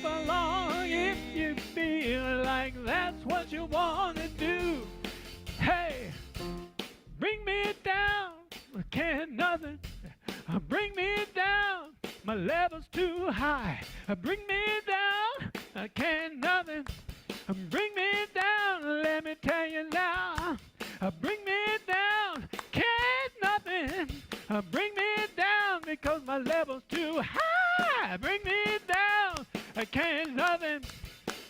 along if you feel like that's what you want to do. Hey, bring me down, can't nothing bring me down. My level's too high. Bring me down, can't nothing bring me down. Let me tell you now, bring me down, can't nothing bring me down, because my level's too high. Bring me down, can't nothing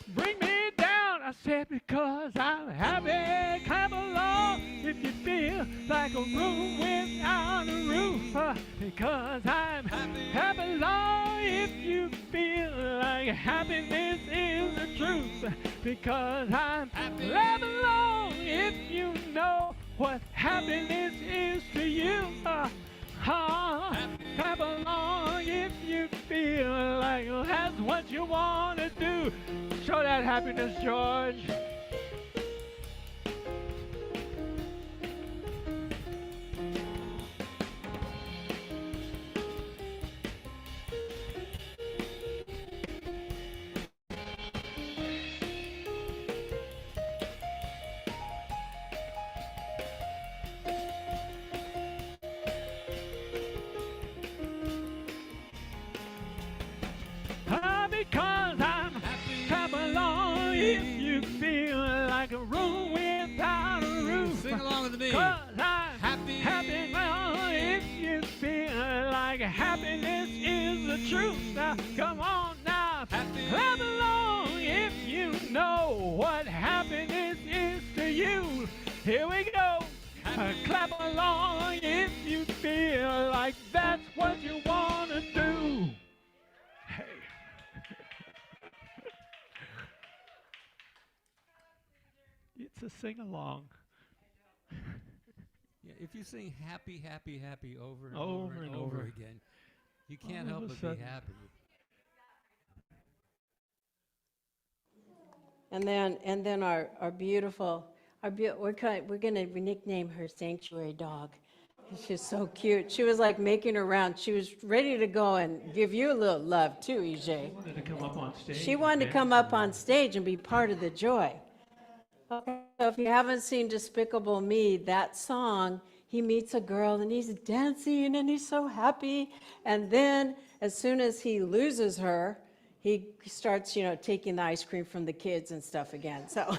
bring me down. I said because I'm happy. Clap along if you feel like a room without a roof. Because I'm happy. Clap along if you feel like happiness is the truth. because I'm Happy. clap along if you know what happiness is to you. Clap along if you feel like that's what you want to do. Show that happiness, George. Because I'm Happy. clap along if you feel like a room without a roof. Sing along with me. Cause I'm Happy. happy now if you feel like happiness is the truth. Now, come on now, Happy. clap along if you know what happiness is to you. Here we go. Clap along if you feel like that's what you want to do. Hey. It's a sing-along. Yeah, if you sing happy, happy, happy over and Over over and and over over. again, you can't All help of a but sudden. be happy. And then our beautiful, we're going to nickname her Sanctuary Dog. She's so cute. She was like making her round. She was ready to go and give you a little love too, EJ. Wanted to come up on stage. She wanted to and come dance up on stage and be part of the joy. Okay, so if you haven't seen Despicable Me, that song, he meets a girl and he's dancing and he's so happy. And then as soon as he loses her, he starts, taking the ice cream from the kids and stuff again. So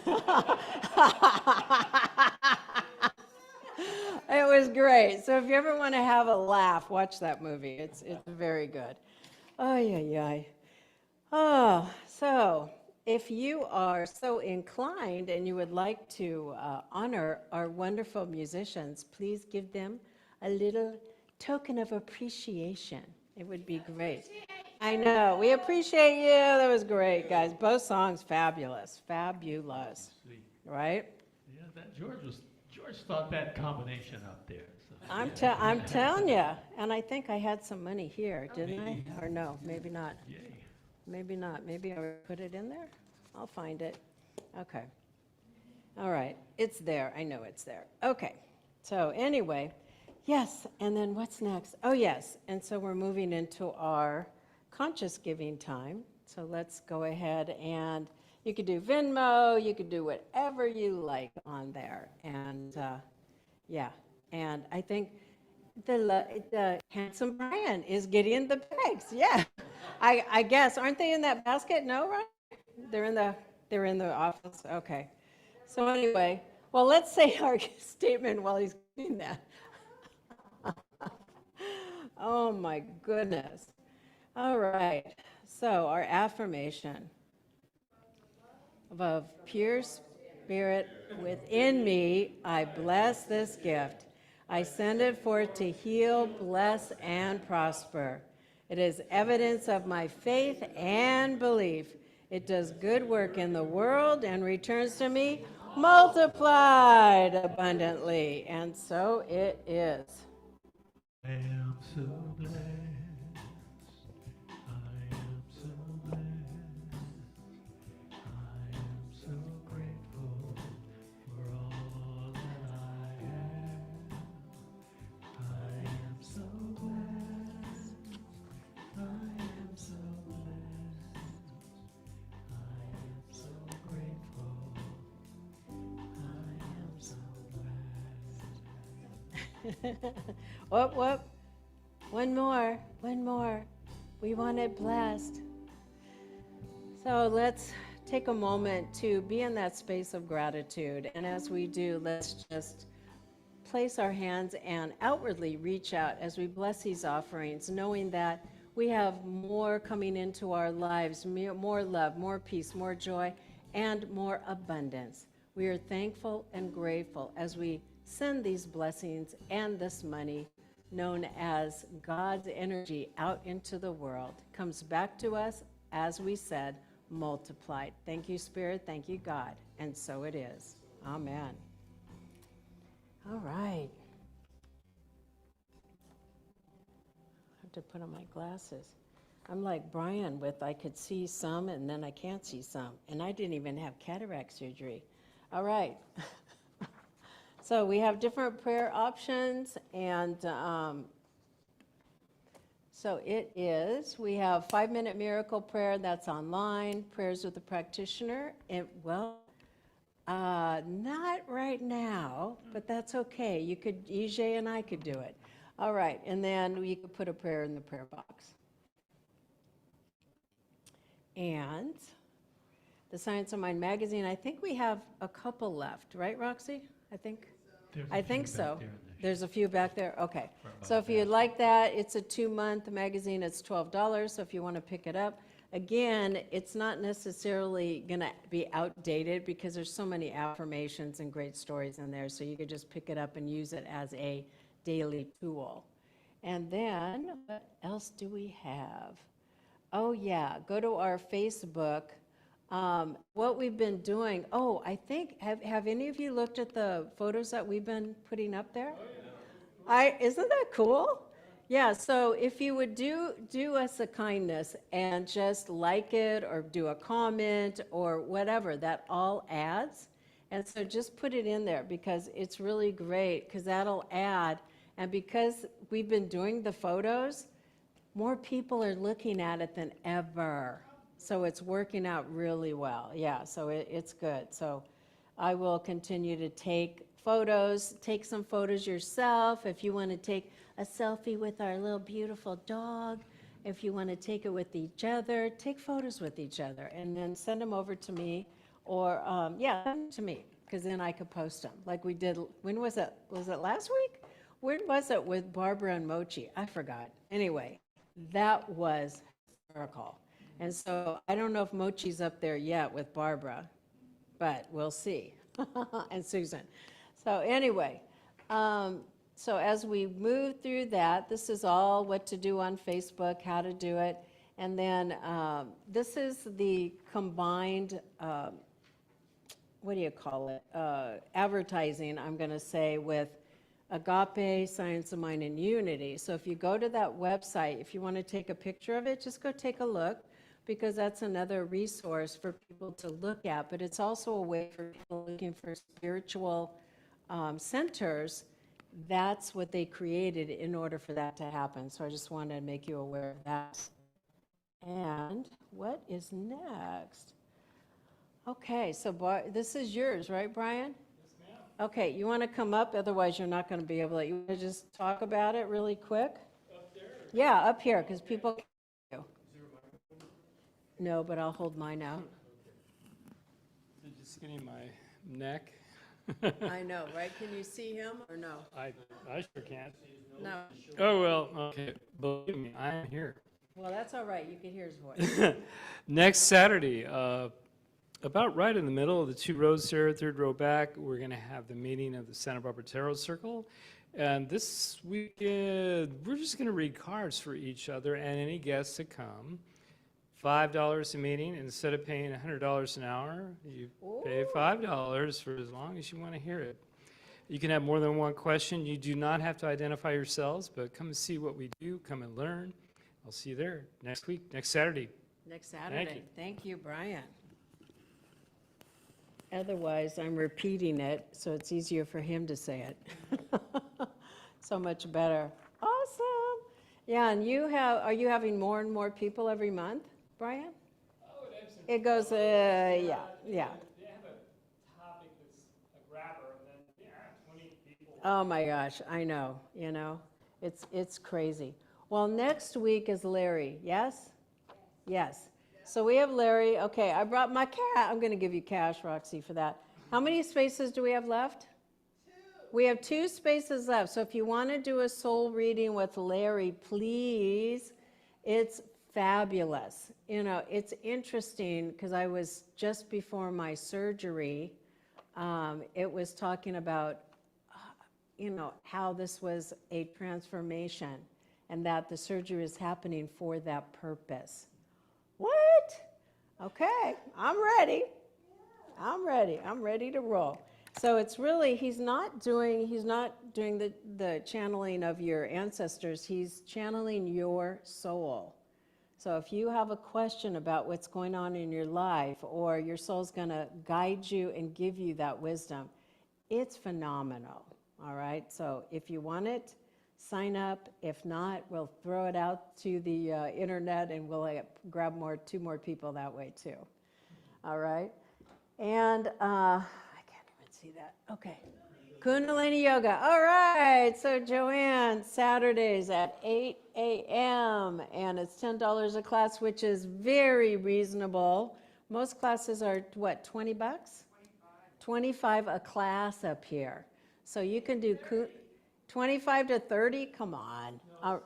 it was great. So if you ever want to have a laugh, watch that movie. It's very good. Ay, ay, ay. Oh, so if you are so inclined and you would like to honor our wonderful musicians, please give them a little token of appreciation. It would be great. I know. We appreciate you. That was great, guys. Both songs fabulous. Fabulous. Sweet. Right? Yeah, George thought that combination up there. So. I'm telling you. And I think I had some money here, didn't I? Or no, maybe not. Yay. Maybe not. Maybe I put it in there? I'll find it. Okay. All right. It's there. I know it's there. Okay. So anyway, yes. And then what's next? Oh, yes. And so we're moving into our conscious giving time. So let's go ahead and you could do Venmo. You could do whatever you like on there. And yeah. And I think the handsome Brian is getting the bags. Yeah. I guess, aren't they in that basket? No, right? They're in the office. Okay. So anyway, well, let's say our statement while he's doing that. Oh my goodness. All right. So our affirmation of pure spirit within me, I bless this gift. I send it forth to heal, bless, and prosper. It is evidence of my faith and belief. It does good work in the world and returns to me multiplied abundantly. And so it is. I am so blessed. I am so blessed. I am so grateful for all that I have. I am so blessed. I am so blessed. I am so grateful. I am so blessed. Whoop, whoop. One more. We want it blessed. So let's take a moment to be in that space of gratitude. And as we do, let's just place our hands and outwardly reach out as we bless these offerings, knowing that we have more coming into our lives, more love, more peace, more joy, and more abundance. We are thankful and grateful as we send these blessings and this money, known as God's energy, out into the world. Comes back to us, as we said, multiplied. Thank you, Spirit. Thank you, God. And so it is. Amen. All right. I have to put on my glasses. I'm like Brian with I could see some and then I can't see some. And I didn't even have cataract surgery. All right. So we have different prayer options, and so it is, we have 5-minute miracle prayer that's online, prayers with a practitioner, and not right now, but that's okay. You could, EJ and I could do it. All right, and then you could put a prayer in the prayer box. And the Science of Mind magazine, I think we have a couple left, right, Roxy? I think so. There's a few back there, okay. So if you'd like that, it's a 2-month magazine, it's $12, so if you want to pick it up. Again, it's not necessarily going to be outdated because there's so many affirmations and great stories in there, so you could just pick it up and use it as a daily tool. And then, what else do we have? Oh yeah, go to our Facebook. What we've been doing, I think, have any of you looked at the photos that we've been putting up there? Isn't that cool? Yeah, so if you would do us a kindness and just like it or do a comment or whatever, that all adds. And so just put it in there because it's really great because that'll add. And because we've been doing the photos, more people are looking at it than ever. So it's working out really well. Yeah, so it's good. So I will continue to take photos. Take some photos yourself. If you want to take a selfie with our little beautiful dog, if you want to take it with each other, take photos with each other and then send them over to me or, send them to me because then I could post them like we did. When was it? Was it last week? When was it with Barbara and Mochi? I forgot. Anyway, that was hysterical. And so I don't know if Mochi's up there yet with Barbara, but we'll see. And Susan. So anyway, so as we move through that, this is all what to do on Facebook, how to do it. And then this is the combined, what do you call it? Advertising, I'm going to say, with Agape, Science of Mind, and Unity. So if you go to that website, if you want to take a picture of it, just go take a look because that's another resource for people to look at. But it's also a way for people looking for spiritual centers. That's what they created in order for that to happen. So I just wanted to make you aware of that. And what is next? Okay, so this is yours, right, Brian? Okay, you want to come up, otherwise you're not going to be able to. You want to just talk about it really quick? Up there? Yeah, up here, because people can't hear you. Is there a microphone? No, but I'll hold mine out. You're just getting my neck. I know, right? Can you see him or no? I sure can't. No. Oh, well, okay. Believe me, I am here. Well, that's all right. You can hear his voice. Next Saturday, about right in the middle of the 2 rows there, 3rd row back, we're going to have the meeting of the Santa Barbara Tarot Circle. And this weekend, we're just going to read cards for each other and any guests that come. $5 a meeting. Instead of paying $100 an hour, you pay $5 for as long as you want to hear it. You can have more than one question. You do not have to identify yourselves, but come and see what we do. Come and learn. I'll see you there next week, next Saturday. Next Saturday. Thank you, Brian. Otherwise, I'm repeating it, so it's easier for him to say it. So much better. Awesome. Yeah, and are you having more and more people every month, Brian? Oh, it goes, yeah. They have a topic that's a grabber, and then 20 people. Oh my gosh, I know, it's crazy. Well, next week is Larry, yes? Yes. So we have Larry. Okay, I brought my cat. I'm going to give you cash, Roxy, for that. How many spaces do we have left? 2. We have 2 spaces left. So if you want to do a soul reading with Larry, please. It's fabulous. It's interesting because I was just before my surgery. It was talking about, how this was a transformation and that the surgery is happening for that purpose. What? Okay, I'm ready. I'm ready. I'm ready to roll. So it's really, he's not doing the channeling of your ancestors. He's channeling your soul. So if you have a question about what's going on in your life, or your soul's going to guide you and give you that wisdom, it's phenomenal. All right. So if you want it, sign up. If not, we'll throw it out to the internet, and we'll grab two more people that way too. All right. And I can't even see that. Okay. Kundalini Yoga. All right. So Joanne, Saturdays at 8 a.m. and it's $10 a class, which is very reasonable. Most classes are what, 20 bucks? 25 a class up here. So you can do 25 to 30. Come on. Oh,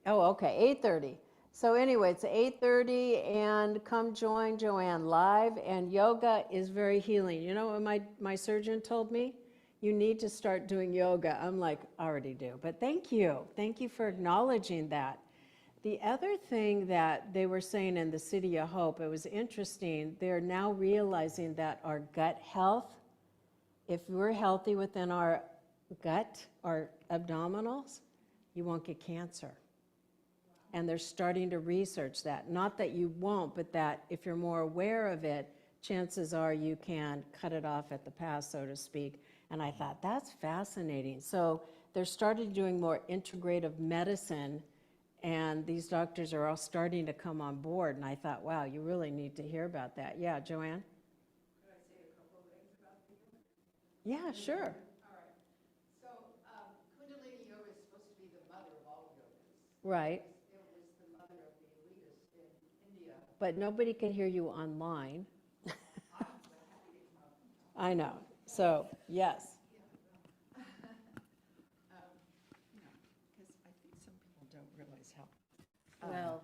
okay, 8:30. So anyway, it's 8:30, and come join Joanne live. And yoga is very healing. You know what my surgeon told me? You need to start doing yoga. I'm like, I already do. But thank you. Thank you for acknowledging that. The other thing that they were saying in the City of Hope, it was interesting. They're now realizing that our gut health, if we're healthy within our gut, our abdominals, you won't get cancer. And they're starting to research that. Not that you won't, but that if you're more aware of it, chances are you can cut it off at the pass, so to speak. And I thought, that's fascinating. So they're starting doing more integrative medicine, and these doctors are all starting to come on board. And I thought, wow, you really need to hear about that. Yeah, Joanne? Could I say a couple of things about the yoga? Yeah, sure. All right. So Kundalini Yoga is supposed to be the mother of all yogas. Right. It was the mother of the elitists in India. But nobody can hear you online. I'm happy to come up and talk. I know. So, yes. Because I think some people don't realize how. Well,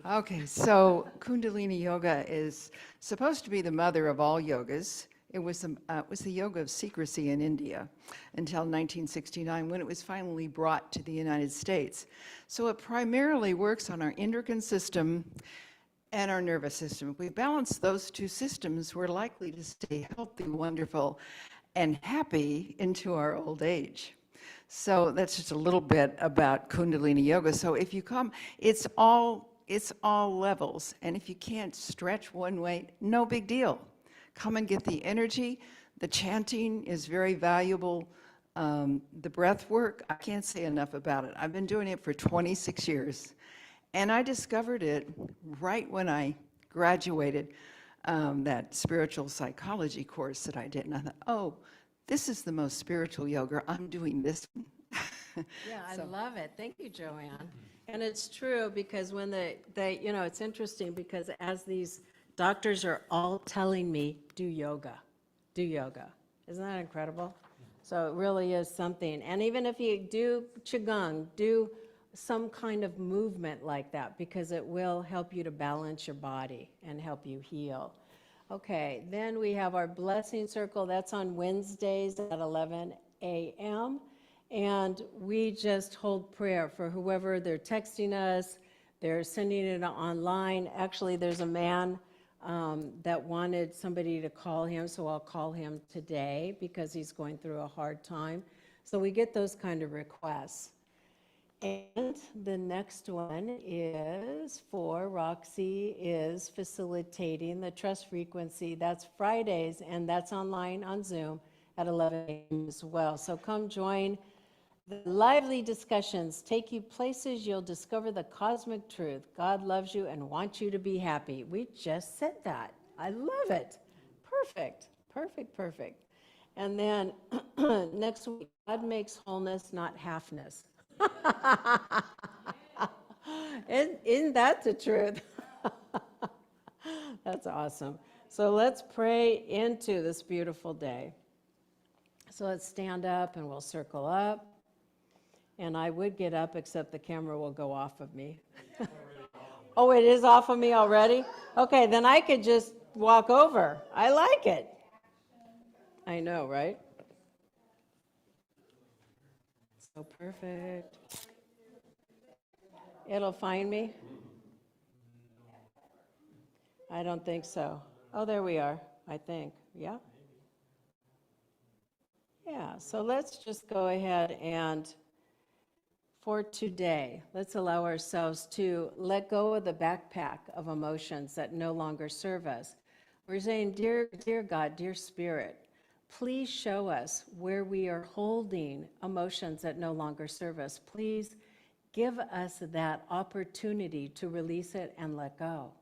Okay, so Kundalini Yoga is supposed to be the mother of all yogas. It was the yoga of secrecy in India until 1969, when it was finally brought to the United States. So it primarily works on our endocrine system and our nervous system. If we balance those two systems, we're likely to stay healthy, wonderful, and happy into our old age. So that's just a little bit about Kundalini Yoga. So if you come, it's all levels. And if you can't stretch one way, no big deal. Come and get the energy. The chanting is very valuable. The breath work, I can't say enough about it. I've been doing it for 26 years. And I discovered it right when I graduated that spiritual psychology course that I did. And I thought, oh, this is the most spiritual yoga. I'm doing this one. Yeah, I love it. Thank you, Joanne. And it's true, because when it's interesting, because as these doctors are all telling me, do yoga, do yoga. Isn't that incredible? So it really is something. And even if you do Qigong, do some kind of movement like that, because it will help you to balance your body and help you heal. Okay, then we have our blessing circle. That's on Wednesdays at 11 a.m. And we just hold prayer for whoever. They're texting us, they're sending it online. Actually, there's a man that wanted somebody to call him, so I'll call him today because he's going through a hard time. So we get those kind of requests. And the next one is for Roxy is facilitating the trust frequency. That's Fridays, and that's online on Zoom at 11 a.m. as well. So come join. The lively discussions take you places you'll discover the cosmic truth. God loves you and wants you to be happy. We just said that. I love it. Perfect, perfect, perfect. And then next week, God makes wholeness, not halfness. Isn't that the truth? That's awesome. So let's pray into this beautiful day. So let's stand up and we'll circle up. And I would get up, except the camera will go off of me. Oh, it is off of me already? Okay, then I could just walk over. I like it. I know, right? So perfect. It'll find me. I don't think so. Oh, there we are, I think. Yeah? Yeah, so let's just go ahead and, for today, let's allow ourselves to let go of the backpack of emotions that no longer serve us. We're saying, dear God, dear Spirit, please show us where we are holding emotions that no longer serve us. Please give us that opportunity to release it and let go.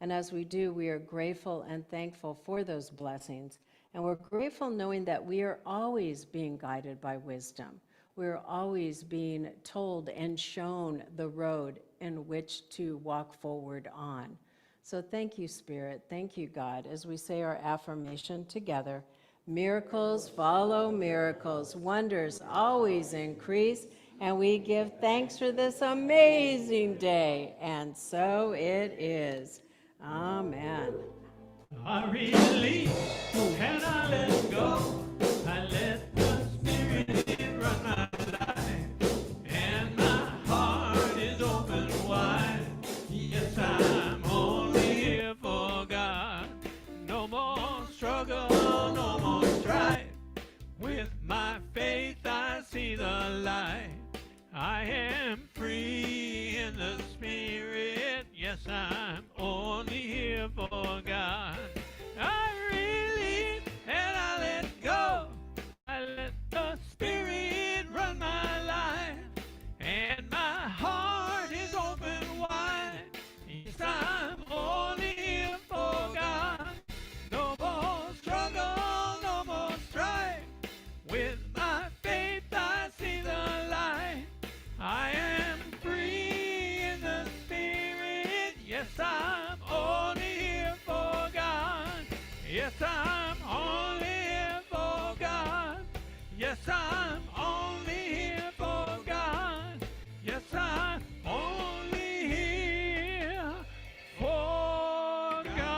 And as we do, we are grateful and thankful for those blessings. And we're grateful knowing that we are always being guided by wisdom. We're always being told and shown the road in which to walk forward on. So thank you, Spirit. Thank you, God, as we say our affirmation together. Miracles follow miracles. Wonders always increase. And we give thanks for this amazing day. And so it is. Amen. I release and I let go. I let the Spirit run my life, and my heart is open wide. Yes, I'm only here for God. No more struggle, no more strife. With my faith, I see the light. I am free in the Spirit. Yes, I'm only here for God. I release and I let go. I let the Spirit run my life, and my heart is open wide. Yes, I'm only here for God. No more struggle, no more strife. With my faith, I see the light. I am free in the Spirit. Yes, I'm only here for God. Yes, I'm only here for God. Yes, I'm only here for God. Yes, I'm only here for God.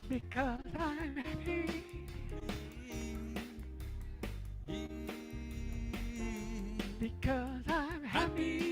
Because I'm happy. Because I'm happy.